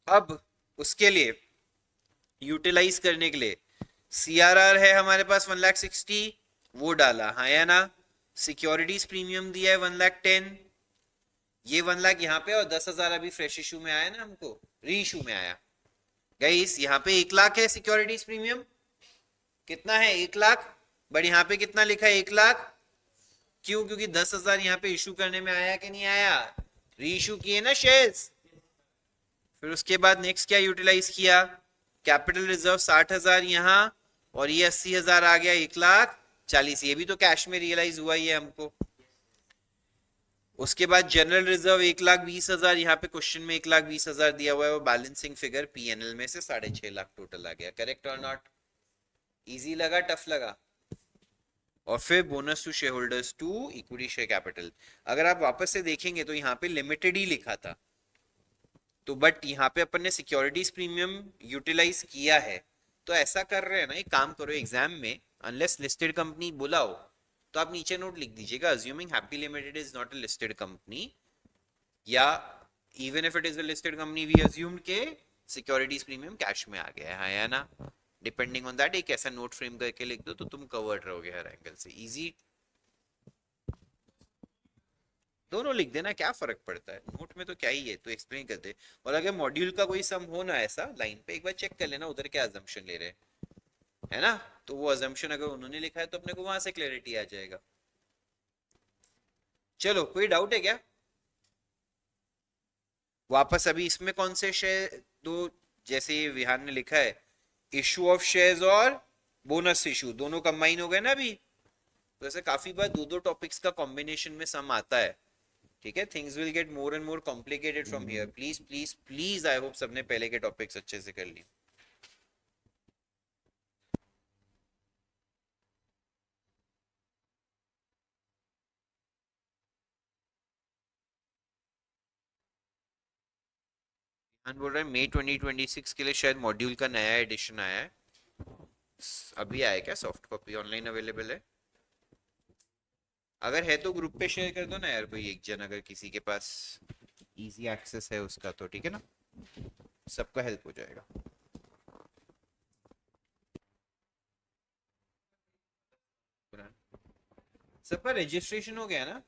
अब उसके लिए यूटिलाइज करने के लिए सीआरआर है हमारे पास 1,60,000, वो डाला. हाँ या ना. सिक्योरिटीज प्रीमियम दिया है 1,10,000. ये 1,00,000 यहाँ पे, और 10,000 अभी फ्रेश इशू में आया ना, हमको री इशू में आया. गाइस यहाँ पे 1,00,000 है सिक्योरिटीज प्रीमियम. कितना है? 1,00,000. बट यहाँ पे कितना लिखा है? 1,00,000. क्यों? क्योंकि 10,000 यहाँ पे इशू करने में आया कि नहीं आया? री इशू किए ना शेयर्स. फिर उसके बाद नेक्स्ट क्या यूटिलाइज किया? कैपिटल रिजर्व 60,000 यहाँ, और ये 80,000 आ गया 1,40,000. ये भी तो कैश में रियलाइज हुआ ही है हमको. उसके बाद जनरल रिजर्व 1,20,000, यहाँ पे क्वेश्चन में 1,20,000 दिया हुआ है, वो बैलेंसिंग फिगर पीएनएल में से 6.5 लाख टोटल आ गया. करेक्ट और नॉट? इजी लगा टफ लगा? और फिर bonus to share holders to equity share capital. अगर आप वापस से देखेंगे तो यहाँ पे लिमिटेड ही लिखा था, तो बट यहाँ पे अपन ने सिक्योरिटीज प्रीमियम यूटिलाइज किया है. तो ऐसा कर रहे हैं ना, एक काम करो, एग्जाम में अनलेस लिस्टेड कंपनी बोला हो तो आप नीचे नोट लिख दीजिएगा, assuming Happy Limited is not a listed company, या even if it is a listed company we assumed के सिक्योरिटीज प्रीमियम कैश में आ गया है. या ना. डिपेंडिंग ऑन दैट एक ऐसा नोट फ्रेम करके लिख दो तो तुम कवर्ड रहोगे हर एंगल से. इजी. दोनों लिख देना, क्या फर्क पड़ता है, नोट में तो क्या ही है, तो एक्सप्लेन कर दे. और अगर मॉड्यूल का कोई सम हो ना ऐसा लाइन पे, एक बार चेक कर लेना उधर क्या अजम्पशन ले रहे हैं, है ना. तो वो अजम्पशन अगर उन्होंने लिखा है तो अपने को वहां से क्लैरिटी आ जाएगा. चलो, कोई डाउट है क्या? वापस अभी इसमें कौन से शेयर दो, जैसे ये विहान ने लिखा है इशू ऑफ शेयर्स और बोनस इशू दोनों कंबाइन हो गए ना अभी. तो ऐसे काफी बार दो दो टॉपिक्स का कॉम्बिनेशन में सम आता है. ठीक है, things will get more and more complicated from here. Please please please, I hope सबने पहले के टॉपिक्स अच्छे से कर लिए। हाँ, बोल रहे हैं मई 2026 के लिए शायद मॉड्यूल का नया एडिशन आया है। अभी आया क्या? सॉफ्ट कॉपी ऑनलाइन अवेलेबल है? अगर है तो ग्रुप पे शेयर कर दो ना यार, कोई एक जन अगर किसी के पास इजी एक्सेस है उसका, तो ठीक है ना, सबका हेल्प हो जाएगा। सबका रजिस्ट्रेशन हो गया ना?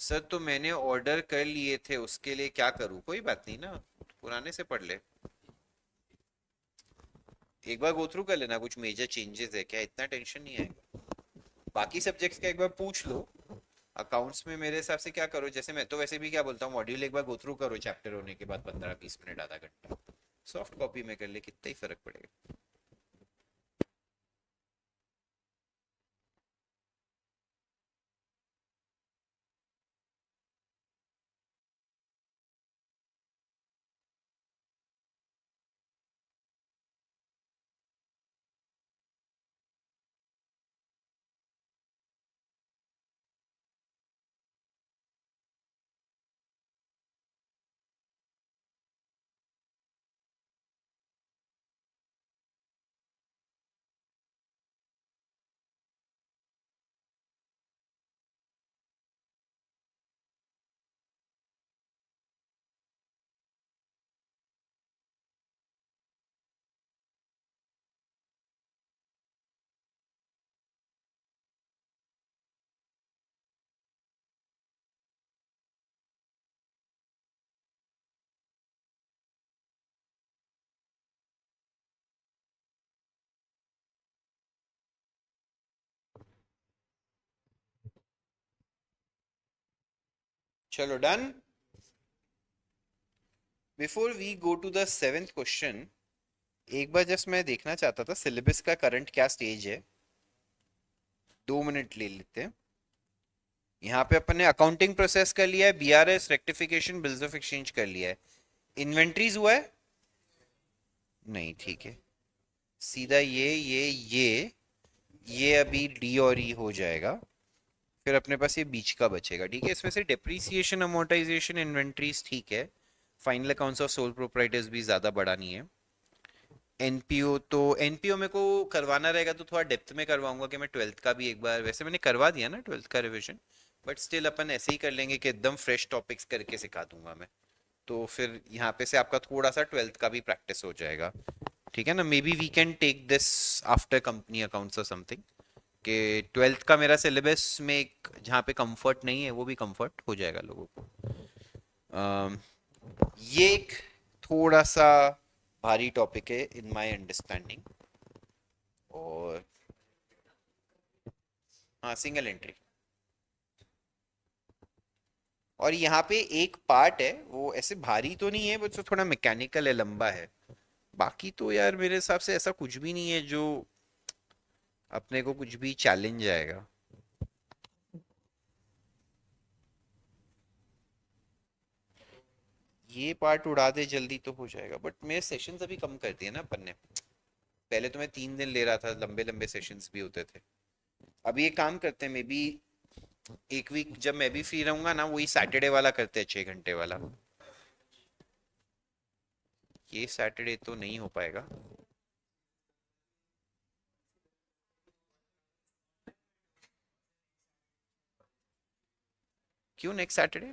सर तो मैंने ऑर्डर कर लिए थे, उसके लिए क्या करूँ? कोई बात नहीं ना, पुराने से पढ़ ले। एक बार गो थ्रू कर लेना, कुछ मेजर चेंजेस है क्या, इतना टेंशन नहीं आएगा। बाकी सब्जेक्ट्स का एक बार पूछ लो। अकाउंट्स में मेरे हिसाब से क्या करो, जैसे मैं तो वैसे भी क्या बोलता हूँ, मॉड्यूल एक बार गो थ्रू करो चैप्टर होने के बाद 15-20 मिनट आधा घंटा, सॉफ्ट कॉपी में कर ले, कितना ही फर्क पड़ेगा। चलो done. Before we go to the seventh question, एक बार जस्ट मैं देखना चाहता था सिलेबस का करंट क्या स्टेज है। 2 मिनट ले लेते हैं। यहाँ पे अपन ने अकाउंटिंग प्रोसेस कर लिया है, BRS rectification bills of exchange कर लिया है। इन्वेंट्रीज हुआ है? नहीं, ठीक है। सीधा ये अभी डी और ई हो जाएगा। फिर अपने पास ये बीच का बचेगा, ठीक है। इसमें से डिप्रिसिएशन अमोर्टाइजेशन इन्वेंट्रीज ठीक है। Final accounts of sole proprietors भी ज्यादा बड़ा नहीं है। एनपीओ तो एनपीओ मेरे को करवाना रहेगा तो थोड़ा डेप्थ में करवाऊंगा कि मैं ट्वेल्थ का भी एक बार, वैसे मैंने करवा दिया ना ट्वेल्थ का रिवीजन, बट स्टिल अपन ऐसे ही कर लेंगे कि एकदम फ्रेश टॉपिक्स करके सिखा दूंगा मैं। तो फिर यहाँ पे से आपका थोड़ा सा ट्वेल्थ का भी प्रैक्टिस हो जाएगा, ठीक है ना। May be we can take this after company accounts और समथिंग, कि ट्वेल्थ का मेरा सिलेबस में एक जहाँ पे कंफर्ट नहीं है वो भी कंफर्ट हो जाएगा लोगों को। अम, ये एक थोड़ा सा भारी टॉपिक है इन माय अंडरस्टैंडिंग। और हाँ, सिंगल एंट्री। और यहाँ पे एक पार्ट है वो ऐसे भारी तो नहीं है, बट थोड़ा मैकेनिकल है, लंबा है। बाकी तो यार मेरे हिसाब से ऐसा कुछ भी नहीं है जो अपने को कुछ भी चैलेंज आएगा। ये पार्ट उड़ा दे जल्दी तो हो जाएगा, बट मेरे सेशंस अभी कम कर दिए ना अपन ने। पहले तो मैं 3 दिन ले रहा था, लंबे लंबे सेशंस भी होते थे। अभी एक काम करते हैं, मे बी एक वीक जब मैं भी फ्री रहूंगा ना, वही सैटरडे वाला करते हैं, 6 घंटे वाला। ये सैटरडे तो नहीं हो पाएगा। क्यों नेक्स्ट सैटरडे?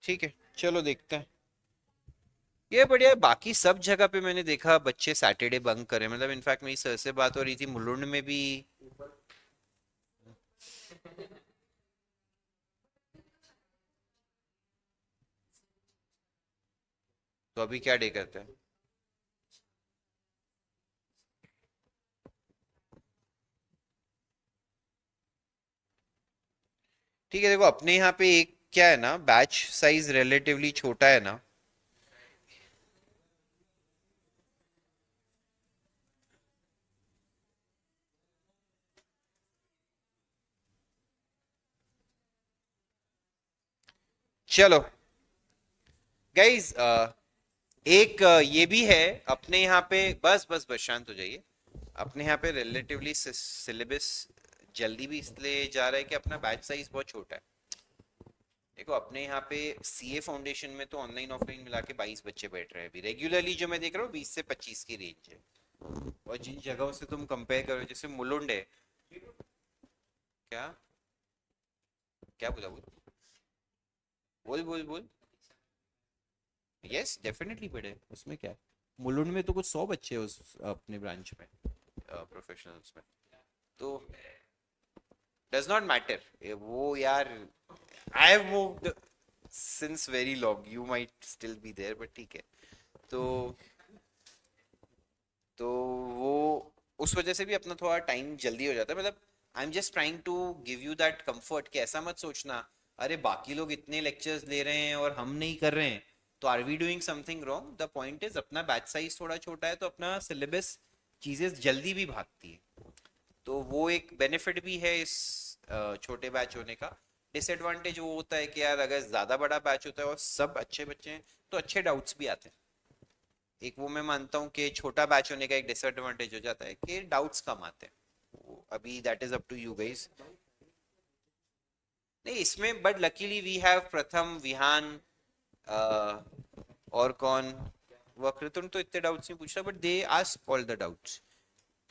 ठीक है, चलो देखते हैं। ये बढ़िया है। बाकी सब जगह पे मैंने देखा बच्चे सैटरडे बंक करे, मतलब इनफैक्ट मेरी सर से बात हो रही थी, मुलुंड में भी। तो अभी क्या डे करते हैं? ठीक है, देखो अपने यहाँ पे एक क्या है ना, बैच साइज रिलेटिवली छोटा है ना, चलो गाइज, एक ये भी है अपने यहाँ पे, बस बस बस शांत हो जाइए। अपने यहाँ पे रिलेटिवली सिलेबस जल्दी भी इसलिए जा रहा है कि अपना बैच साइज बहुत छोटा है। देखो अपने यहाँ पे सीए फाउंडेशन में तो ऑनलाइन ऑफलाइन मिला के 22 बच्चे बैठ रहे हैं अभी रेगुलरली, जो मैं देख रहा हूँ 20 से 25 की रेंज है। और जिन जगहों से तुम कंपेयर करो, जैसे मुलुंड है। क्या क्या बोला, बोल बोल बोल बोल। यस डेफिनेटली पढ़े, उसमें क्या है। मुलुंड में तो कुछ 100 बच्चे हैं उस अपने ब्रांच में, प्रोफेशनल्स में। तो डज नॉट मैटर वो यार, I have moved since very long, you might still be there but ठीक है। तो तो वो उस वजह से भी अपना थोड़ा टाइम जल्दी हो जाता है, मतलब I am just trying to give you that comfort कि ऐसा मत सोचना अरे बाकी लोग इतने लेक्चर्स ले रहे हैं और हम नहीं कर रहे हैं तो are we doing something wrong. The point is अपना बैच साइज थोड़ा छोटा है तो अपना सिलेबस चीजें जल्दी भी भागती है। तो वो एक बेनिफिट भी है इस छोटे बैच होने का। डिसएडवांटेज वो होता है कि यार अगर ज्यादा बड़ा बैच होता है और सब अच्छे बच्चे हैं तो अच्छे डाउट्स भी आते हैं। एक वो मैं मानता हूँ कि छोटा बैच होने का एक डिसएडवांटेज हो जाता है कि डाउट्स कम आते हैं। अभी that is up to you guys. नहीं इसमें बट लकीली वी हैव प्रथम, विहान, और कौन, वक्रतुंड तो इतने डाउट्स नहीं पूछता but they ask all the doubts.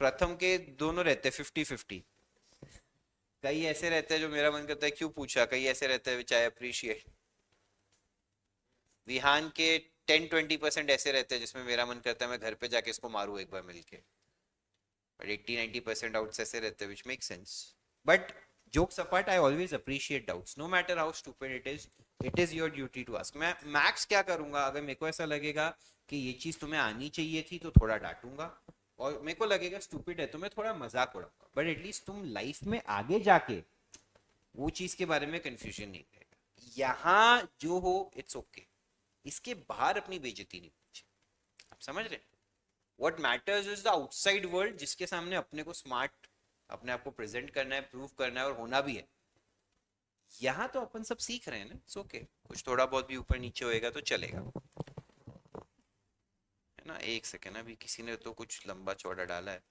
प्रथम के दोनों रहते हैं 50-50। कई ऐसे रहते हैं जो मेरा मन करता है क्यों पूछा, कई ऐसे रहते हैं विच आई अप्रिशिएट। विहान के 10-20% ऐसे रहते हैं जिसमें मेरा मन करता है मैं घर पे जाके इसको मारूं एक बार मिलके। बट 80-90% डाउट्स ऐसे रहते हैं which make sense. But jokes apart, I always appreciate doubts no matter how stupid it is. It is your duty to ask. मैं मैक्स क्या करूंगा, अगर मेरे को ऐसा लगेगा कि ये चीज तुम्हें आनी चाहिए थी तो थोड़ा डांटूंगा, और मेरे को लगेगा स्टूपिड है तो मैं थोड़ा मजाक उड़ाऊंगा, बट एटलीस्ट तुम लाइफ में आगे जाके वो चीज के बारे में कंफ्यूजन नहीं रहेगा। यहाँ जो हो इट्स ओके okay. इसके बाहर अपनी बेइज्जती नहीं पूछे। आप समझ रहे? What matters is the outside world जिसके सामने अपने को स्मार्ट अपने आप को प्रेजेंट करना है, प्रूव करना है और होना भी है। यहाँ तो अपन सब सीख रहे हैं ना, इट्स ओके okay. कुछ थोड़ा बहुत भी ऊपर नीचे होएगा तो चलेगा, है ना। एक सेकेंड, अभी किसी ने तो कुछ लंबा चौड़ा डाला है।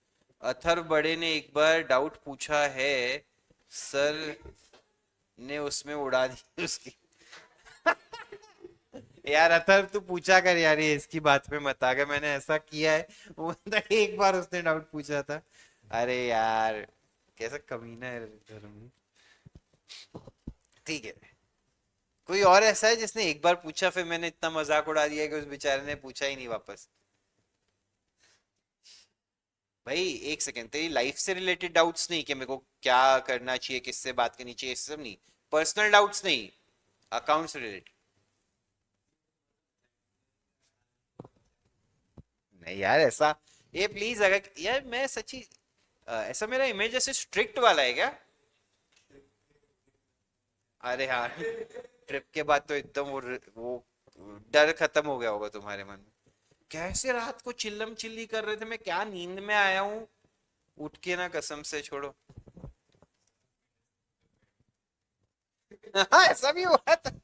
अथर्व बड़े ने एक बार डाउट पूछा है सर ने उसमें उड़ा दी उसकी। यार अथर्व तू पूछा कर यार, ये इसकी बात पे मत आ गया, मैंने ऐसा किया है। वो बंदा एक बार उसने डाउट पूछा था। अरे यार कैसा कमीना है धर्म। ठीक है, कोई और ऐसा है जिसने एक बार पूछा फिर मैंने इतना मजाक उड़ा दिया कि उस बेचारे ने पूछा ही नहीं वापस। भाई एक सेकंड, तेरी लाइफ से रिलेटेड डाउट्स नहीं कि मेरे को क्या करना चाहिए, किससे बात करनी चाहिए, सब नहीं। पर्सनल डाउट्स नहीं, अकाउंट से रिलेटेड। नहीं यार ऐसा, ये प्लीज अगर यार मैं सच्ची ऐसा मेरा इमेज ऐसे स्ट्रिक्ट वाला है क्या? अरे हाँ ट्रिप के बाद तो एकदम वो डर खत्म हो गया होगा तुम्हारे मन में। कैसे रात को चिल्लम चिल्ली कर रहे थे, मैं क्या नींद में आया हूँ उठ के ना, कसम से छोड़ो। हाँ ऐसा भी हुआ था।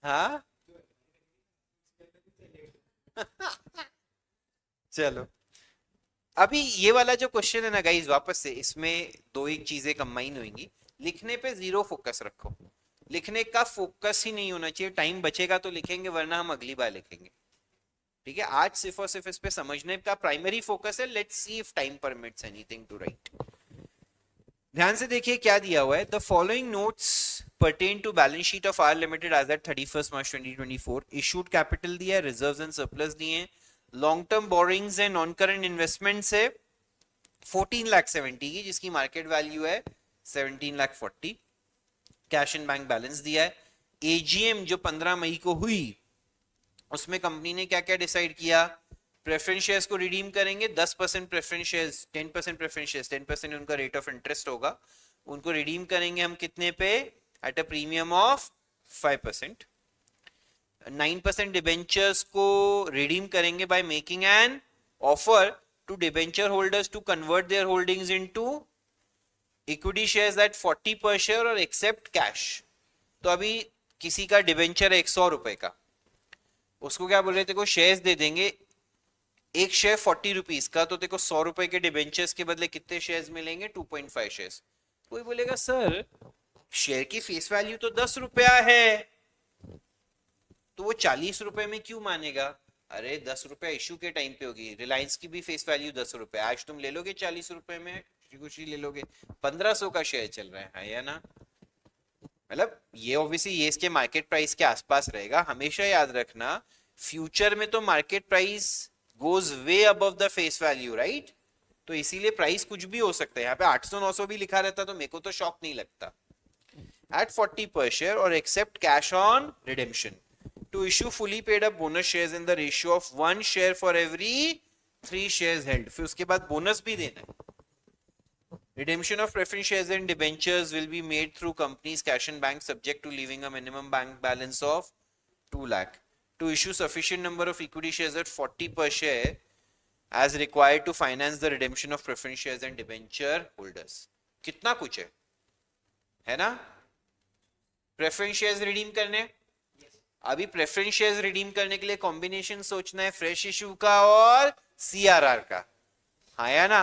हाँ चलो, अभी ये वाला जो क्वेश्चन है ना गाइस, वापस से इसमें दो एक चीजें कंबाइन होंगी। लिखने पे जीरो फोकस रखो, लिखने का फोकस ही नहीं होना चाहिए। टाइम बचेगा तो लिखेंगे वरना हम अगली बार लिखेंगे। ठीक है, आज सिर्फ और सिर्फ इस पे समझने का प्राइमरी फोकस है। Let's see if time permits anything to write. ध्यान से देखिए क्या दिया हुआ है। The following notes pertain to balance sheet of R Limited as at 31st March 2024। issued capital दिया है, reserves and surplus दिए हैं, लॉन्ग टर्म बोरिंग्स है, नॉन करंट इन्वेस्टमेंट्स है 14,70,000 की जिसकी मार्केट वैल्यू है 17,40,000। कैश एंड बैंक बैलेंस दिया है। एजीएम जो 15 मई को हुई उसमें कंपनी ने क्या क्या डिसाइड किया। प्रेफरेंस शेयर्स को रिडीम करेंगे, 10% प्रेफरेंस शेयर्स, 10% प्रेफरेंस शेयर्स, 10% उनका रेट ऑफ इंटरेस्ट होगा। उनको रिडीम करेंगे हम कितने पे, at a premium of 5%. 9% debentures को रिडीम करेंगे by making an offer to debenture holders to convert their holdings into equity shares at 40 per share और एक्सेप्ट कैश. तो अभी किसी का डिबेंचर है 100 रुपए का, उसको क्या बोल रहे थे, को शेयर्स दे देंगे, एक शेयर 40 रुपीज का, तो देखो 100 रुपए के डिबेंचर्स के बदले कितने शेयर्स मिलेंगे, 2.5 शेयर्स. कोई बोलेगा सर शेयर की फेस वैल्यू तो 10 रुपया है, तो वो 40 रुपए में क्यों मानेगा. अरे 10 रुपया इशू के टाइम पे होगी. रिलायंस की भी फेस वैल्यू 10 रुपए, आज तुम ले लोगे 40 रुपए में, खुशी खुशी ले लोगे. 1500 का शेयर चल रहा है या ना. मतलब ये ऑब्वियसली ये इसके मार्केट प्राइस के आसपास रहेगा. हमेशा याद रखना फ्यूचर में तो market price goes way above the face value, right. तो इसीलिए प्राइस कुछ भी हो सकता है. यहाँ पे 800-900 भी लिखा रहता तो मेरे को तो शॉक नहीं लगता. एट 40 पर शेयर और accept cash on redemption to issue fully paid up bonus shares in the ratio of 1 share for every 3 shares held. फिर उसके बाद बोनस भी देना है. Redemption of preference shares and debentures will be made through company's cash and bank subject to leaving a minimum bank balance of 2 lakh. To issue sufficient number of equity shares at 40 per share as required to finance the redemption of preference shares and debenture holders. कितना कुछ है ना. प्रेफरेंस शेयर्स रिडीम करने, अभी प्रेफरेंस शेयर्स रिडीम करने के लिए कॉम्बिनेशन सोचना है फ्रेश इशू का और सीआरआर का. हाँ या ना.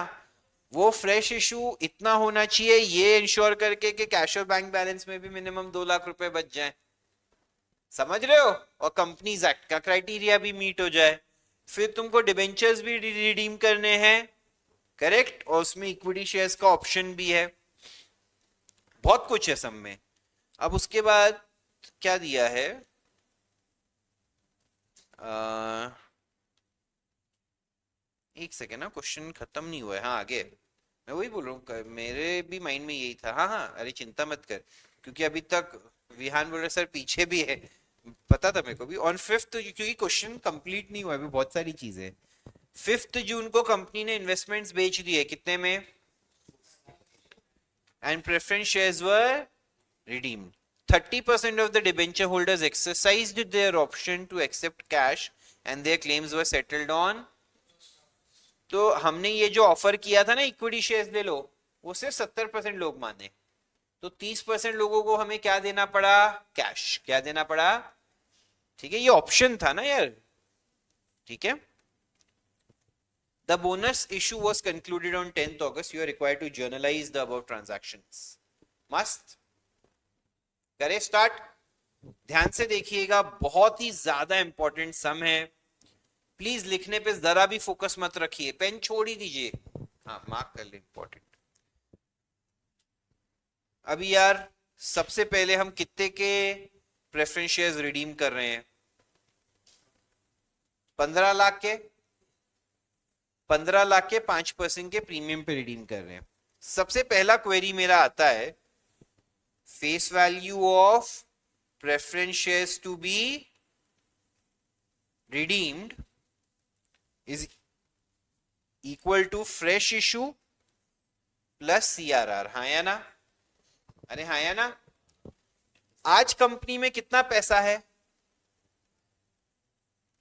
वो फ्रेश इशू इतना होना चाहिए ये इंश्योर करके कि कैश और बैंक बैलेंस में भी मिनिमम 2 लाख रुपए बच जाए. समझ रहे हो. और कंपनीज एक्ट का क्राइटेरिया भी मीट हो जाए. फिर तुमको डिबेंचर्स भी रिडीम करने हैं, करेक्ट, और उसमें इक्विटी शेयर्स का ऑप्शन भी है. बहुत कुछ है सब में. अब उसके बाद क्या दिया है, एक सेकेंड ना, क्वेश्चन खत्म नहीं हुआ है. हाँ आगे, मैं वही बोल रहा हूँ, मेरे भी माइंड में यही था. हाँ हाँ, अरे चिंता मत कर, क्योंकि अभी तक विहान बोल रहे सर पीछे भी है, पता था मेरे को भी. ऑन 5th, क्योंकि क्वेश्चन कंप्लीट नहीं हुआ अभी, बहुत सारी चीजें. 5 जून को कंपनी ने इन्वेस्टमेंट्स बेच दिए कितने में, and preference shares were redeemed. 30% of the debenture holders exercised their option to accept cash and their claims were settled on. तो हमने ये जो ऑफर किया था ना इक्विटी शेयर्स ले लो, वो सिर्फ 70% लोग माने. तो 30% लोगों को हमें क्या देना पड़ा, कैश. क्या देना पड़ा, ठीक है, ये ऑप्शन था ना यार, ठीक है. The bonus issue was concluded on 10th August. You are required to journalize the above transactions. मस्त करे स्टार्ट. ध्यान से देखिएगा, बहुत ही ज्यादा इंपॉर्टेंट सम है. प्लीज लिखने पे जरा भी फोकस मत रखिए, पेन छोड़ ही दीजिए. हाँ मार्क कर ले, इंपॉर्टेंट. अभी यार सबसे पहले हम कितने के प्रेफरेंस शेयर्स रिडीम कर रहे हैं, 15 लाख के. 15 लाख के 5% के प्रीमियम पे रिडीम कर रहे हैं. सबसे पहला क्वेरी मेरा आता है, face value of preference shares to be redeemed is equal to fresh issue plus CRR. हाँ या ना. अरे हाँ या ना. आज कंपनी में कितना पैसा है,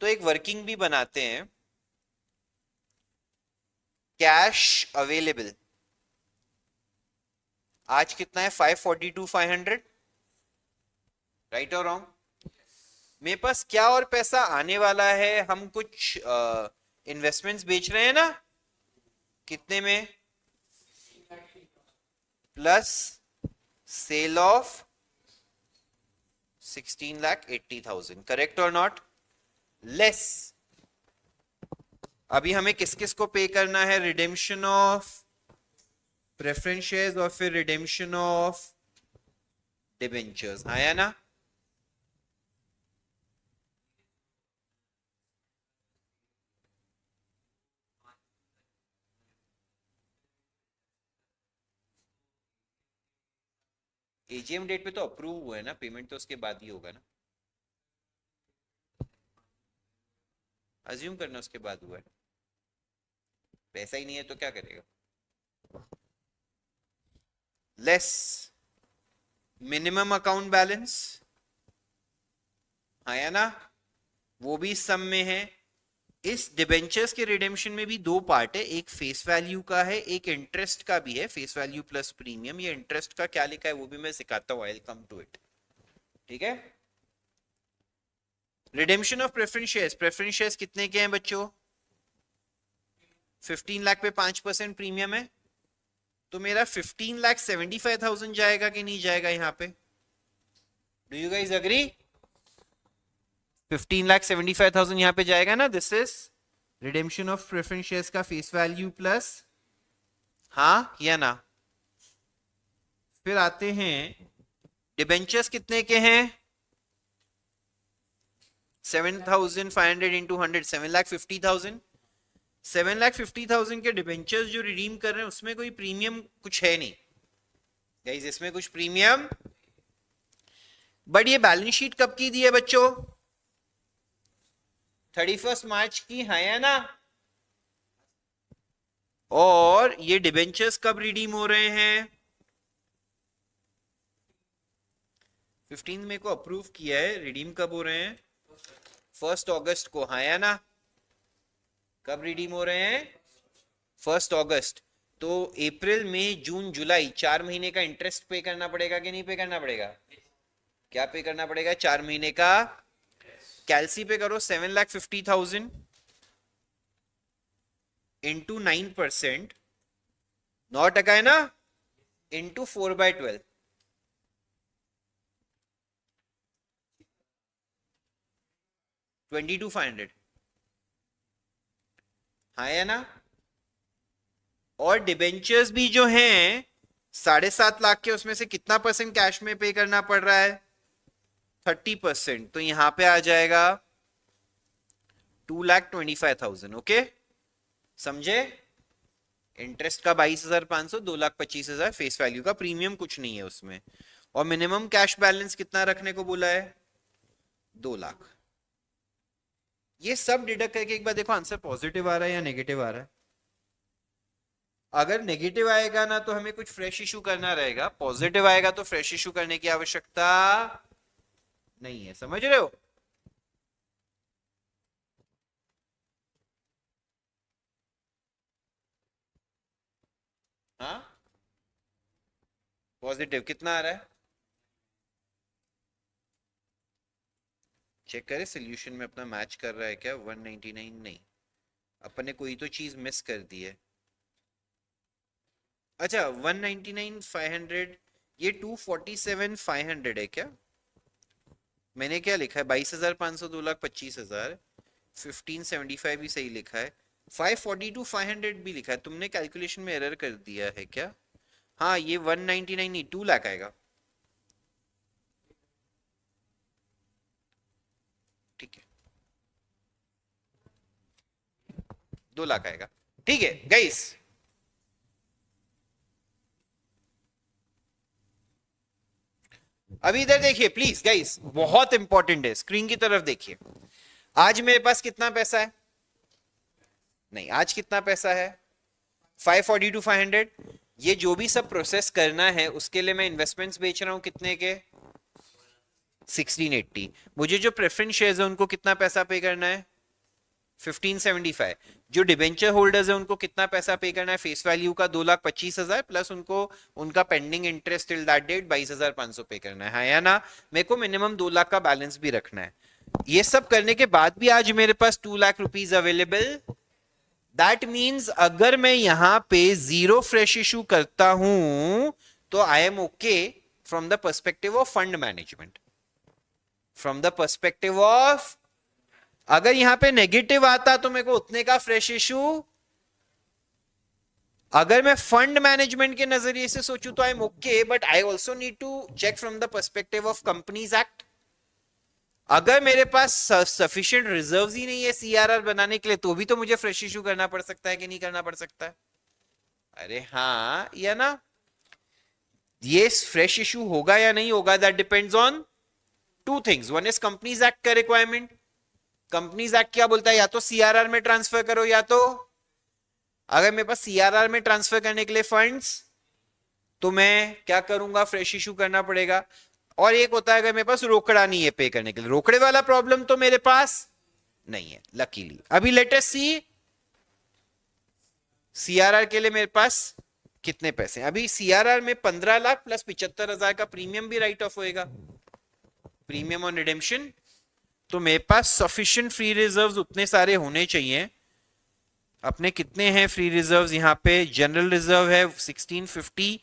तो एक वर्किंग भी बनाते हैं. कैश अवेलेबल आज कितना है, 542,500, राइट और रॉन्ग. मेरे पास क्या और पैसा आने वाला है, हम कुछ इन्वेस्टमेंट्स बेच रहे हैं ना, कितने में, प्लस सेल ऑफ 16,80,000, करेक्ट और नॉट. लेस अभी हमें किस किस को पे करना है, रिडेम्पशन ऑफ प्रेफरेंस शेयर्स और फिर रिडेम्पशन ऑफ डिबेंचर्स. आया ना. एजीएम डेट पे तो अप्रूव हुआ है ना, पेमेंट तो उसके बाद ही होगा ना. अज्यूम करना उसके बाद हुआ है, पैसा ही नहीं है तो क्या करेगा. लेस मिनिमम अकाउंट बैलेंस, हाँ या ना, वो भी इस सम में है। इस डिबेंचर्स के रिडेम्पशन में भी दो पार्ट है, एक फेस वैल्यू का है, एक इंटरेस्ट का भी है, फेस वैल्यू प्लस प्रीमियम। ये इंटरेस्ट का क्या लिखा है वो भी मैं सिखाता हूँ, I will come to it, ठीक है। Redemption of preference shares, preference shares कितने के हैं बच्चों? 15 लाख पे 5% प्रीमियम है, तो मेरा 15,75,000 जाएगा कि नहीं जाएगा यहाँ पे? Do you guys agree? 15,75,000 यहाँ पे जाएगा ना। This is redemption of preference shares का फेस वैल्यू प्लस, हाँ या ना। फिर आते हैं डिबेंचर्स कितने के हैं? 7,500 इंटू 100, 7,50,000। 7,50,000 के डिबेंचर्स जो रिडीम कर रहे हैं उसमें कोई प्रीमियम कुछ है नहीं गाइस, इसमें कुछ प्रीमियम। बट ये बैलेंस शीट कब की दी है बच्चों? 31 मार्च की, है या ना। और ये डिबेंचर्स कब रिडीम हो रहे हैं? 15 मई को अप्रूव किया है, रिडीम कब हो रहे हैं? 1 अगस्त को, हाँ या ना। कब रिडीम हो रहे हैं? 1 अगस्त। तो अप्रैल मई जून जुलाई 4 महीने का इंटरेस्ट पे करना पड़ेगा कि नहीं पे करना पड़ेगा? क्या पे करना पड़ेगा? 4 महीने का। कैलसी पे करो 7,50,000 इंटू 9%, 9% है ना, इंटू 4/12, 22,500, हाँ या ना। और डिबेंचर्स भी जो हैं 7.5 लाख के, उसमें से कितना परसेंट कैश में पे करना पड़ रहा है? 30%। तो यहां पे आ जाएगा 2,25,000। ओके, समझे? इंटरेस्ट का 22,500, 2,25,000 फेस वैल्यू का, प्रीमियम कुछ नहीं है उसमें। और मिनिमम कैश बैलेंस कितना रखने को बोला है? 2 लाख। ये सब डिडक्ट करके एक बार देखो आंसर पॉजिटिव आ रहा है या नेगेटिव आ रहा है। अगर नेगेटिव आएगा ना तो हमें कुछ फ्रेश इशू करना रहेगा, पॉजिटिव आएगा तो फ्रेश इशू करने की आवश्यकता नहीं है। समझ रहे हो? हाँ, पॉजिटिव कितना आ रहा है? चेक करें सोल्यूशन में अपना मैच कर रहा है क्या? 199 नहीं, अपन ने कोई तो चीज मिस कर दी है। अच्छा 199,500, ये 247,500 है क्या? मैंने क्या लिखा है? 22,500, 2,25,000, 1575 भी सही लिखा है, 542,500 भी लिखा है। तुमने कैलकुलेशन में एरर कर दिया है क्या? हाँ, ये 199 नहीं, 2 लाख आएगा। ठीक है, 2 लाख आएगा। ठीक है गाइस, अभी इधर देखिए प्लीज गाइस, बहुत इंपॉर्टेंट है, स्क्रीन की तरफ देखिए। आज मेरे पास कितना पैसा है? नहीं, आज कितना पैसा है? 542,500। ये जो भी सब प्रोसेस करना है उसके लिए मैं इन्वेस्टमेंट्स बेच रहा हूं कितने के? 1680। मुझे जो प्रेफरेंस शेयर्स है उनको कितना पैसा पे करना है? 1575। जो डिबेंचर होल्डर्स है उनको कितना पैसा पे करना है? फेस वैल्यू का 2,25,000 प्लस उनको उनका pending interest till that date 22,500 pay करना है, हाँ या ना। मेरे को मिनिमम 2 लाख का बैलेंस भी रखना है। ये सब करने के बाद भी आज मेरे पास 2 lakh rupees available. That means अगर मैं यहां पे जीरो फ्रेश इशू करता हूं तो I am okay from the perspective of fund management, from the perspective of. अगर यहां पे नेगेटिव आता तो मेरे को उतने का फ्रेश इशू। अगर मैं फंड मैनेजमेंट के नजरिए से सोचूं तो I am okay, but I also need to check from the perspective of companies act. अगर मेरे पास सफिशिएंट रिजर्व्स ही नहीं है सीआरआर बनाने के लिए तो भी तो मुझे फ्रेश इशू करना पड़ सकता है कि नहीं करना पड़ सकता है? अरे हाँ या ना। ये फ्रेश इशू होगा या नहीं होगा, that depends on two things. One is companies act का रिक्वायरमेंट। कंपनीज एक्ट क्या बोलता है? या तो सीआरआर में ट्रांसफर करो, या तो अगर मेरे पास सीआरआर में ट्रांसफर करने के लिए फंड्स तो मैं क्या करूंगा, फ्रेश इशू करना पड़ेगा। और एक होता है अगर मेरे पास रोकड़ा नहीं है पे करने के लिए, रोकड़े वाला प्रॉब्लम तो मेरे पास नहीं है लकीली। अभी लेटेस्ट सी सीआरआर के लिए मेरे पास कितने पैसे, अभी सीआरआर में 15 लाख प्लस 75,000 का प्रीमियम भी राइट ऑफ होएगा, प्रीमियम ऑन रिडेम्पशन। तो मेरे पास सफिशिएंट फ्री रिजर्व्स उतने सारे होने चाहिए। अपने कितने हैं फ्री रिजर्व्स यहाँ पे, जनरल रिजर्व है 1650,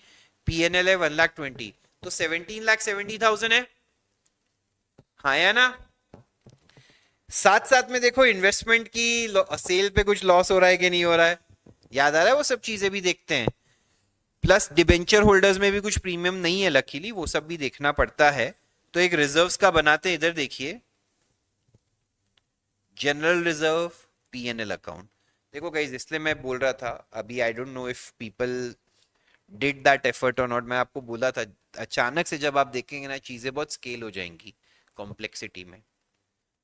पीएनएल है 1,20,000, तो 17,70,000 है। हाँ या ना? साथ साथ में देखो इन्वेस्टमेंट की सेल पे कुछ लॉस हो रहा है कि नहीं हो रहा है, याद आ रहा है, वो सब चीजें भी देखते हैं। प्लस डिबेंचर होल्डर्स में भी कुछ प्रीमियम नहीं है लकीली, वो सब भी देखना पड़ता है। तो एक रिजर्व्स का बनाते हैं, इधर देखिए जनरल रिजर्व पीएनएल अकाउंट। देखो गाइस, इसलिए मैं बोल रहा था अभी, I don't know if people did that effort और नॉट। मैं आपको बोला था अचानक से जब आप देखेंगे ना, चीजें बहुत स्केल हो जाएंगी कॉम्प्लेक्सिटी में।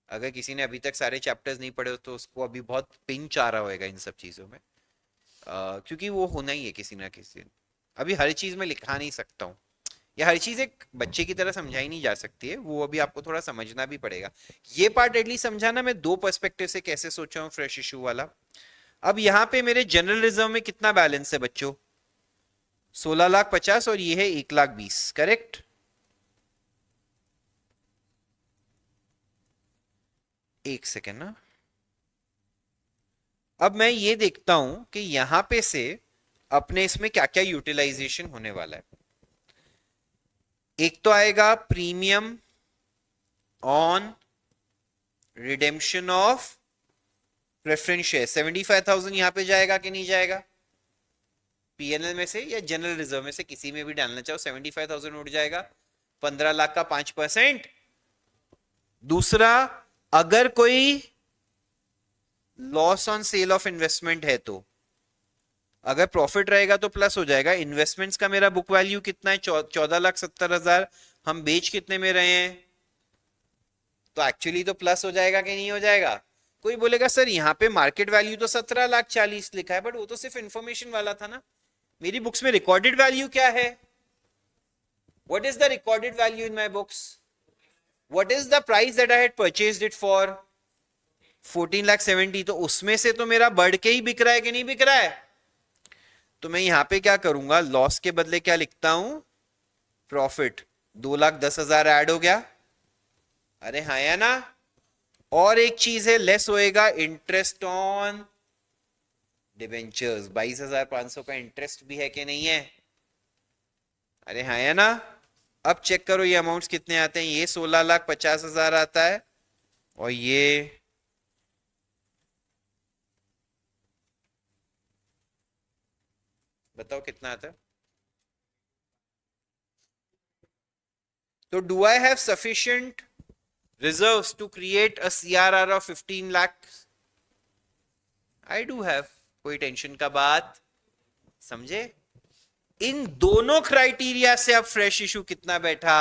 अगर किसी ने अभी तक सारे चैप्टर्स नहीं पढ़े तो उसको अभी बहुत पिंच आ रहा होगा इन सब चीजों में, क्योंकि वो होना ही है किसी ना किसी। अभी हर चीज में लिखा नहीं सकता हूँ, या हर चीज एक बच्चे की तरह समझाई नहीं जा सकती है, वो अभी आपको थोड़ा समझना भी पड़ेगा। ये पार्ट एटलीस्ट समझाना मैं दो पर्सपेक्टिव से कैसे सोचा हूँ फ्रेश इशू वाला। अब यहाँ पे मेरे जनरल रिजर्व में कितना बैलेंस है बच्चों, 16,50,000 और ये है 1,20,000, करेक्ट? एक सेकेंड ना, अब मैं ये देखता हूं कि यहां पे से अपने इसमें क्या क्या यूटिलाइजेशन होने वाला है। एक तो आएगा premium on redemption of preference share, 75,000 यहां पे जाएगा कि नहीं जाएगा, पीएनएल में से या जनरल रिजर्व में से किसी में भी डालना चाहो, 75,000 उठ जाएगा, 15 लाख का 5%। दूसरा, अगर कोई loss on sale of investment है तो, अगर प्रॉफिट रहेगा तो प्लस हो जाएगा। इन्वेस्टमेंट्स का मेरा बुक वैल्यू कितना है, 14,70,000, हम बेच कितने में रहे हैं, तो एक्चुअली तो प्लस हो जाएगा कि नहीं हो जाएगा। कोई बोलेगा सर यहाँ पे मार्केट वैल्यू तो 17,40,000 लिखा है, बट वो तो सिर्फ इंफॉर्मेशन वाला था ना, मेरी बुक्स में रिकॉर्डेड वैल्यू क्या है, what is the recorded value in my books, what is the price that I had purchased it for, 14,70,000, तो उसमें से तो मेरा बढ़ के ही बिक रहा है कि नहीं बिक रहा है। तो मैं यहां पे क्या करूंगा, लॉस के बदले क्या लिखता हूं, प्रॉफिट, 2,10,000 ऐड हो गया, अरे हाँ या ना? और एक चीज है, लेस होएगा इंटरेस्ट ऑन डिबेंचर्स, 22,500 का इंटरेस्ट भी है कि नहीं है, अरे हाँ या ना? अब चेक करो ये अमाउंट्स कितने आते हैं, ये 16,50,000 आता है, और ये बताओ कितना आता है। तो do I have sufficient reserves to create a CRR of 15 lakhs? I do have, कोई टेंशन का बात, समझे? इन दोनों क्राइटेरिया से अब फ्रेश इशू कितना बैठा,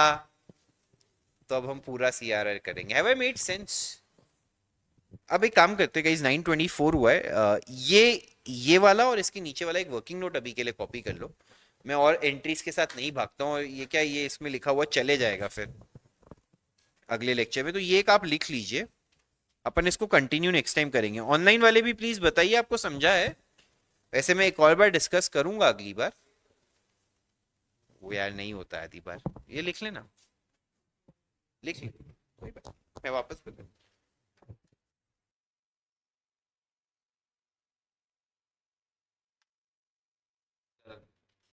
तो अब हम पूरा CRR करेंगे। Have I made sense? अब एक काम करते हैं गाइस, 9:24 हुआ है, ये वाला और इसके नीचे वाला एक वर्किंग नोट अभी के लिए कॉपी कर लो। मैं और एंट्रीज के साथ नहीं भागता हूँ, ये क्या, ये इसमें लिखा हुआ चले जाएगा फिर अगले लेक्चर में, तो ये एक आप लिख लीजिए, अपन इसको कंटिन्यू नेक्स्ट टाइम करेंगे। ऑनलाइन वाले भी प्लीज बताइए आपको समझा है, वैसे मैं एक और बार डिस्कस करूंगा अगली बार, वो यार नहीं होता है आधी बार, ये लिख लेना, लिख ली, कोई बात, मैं वापस कर दूँ।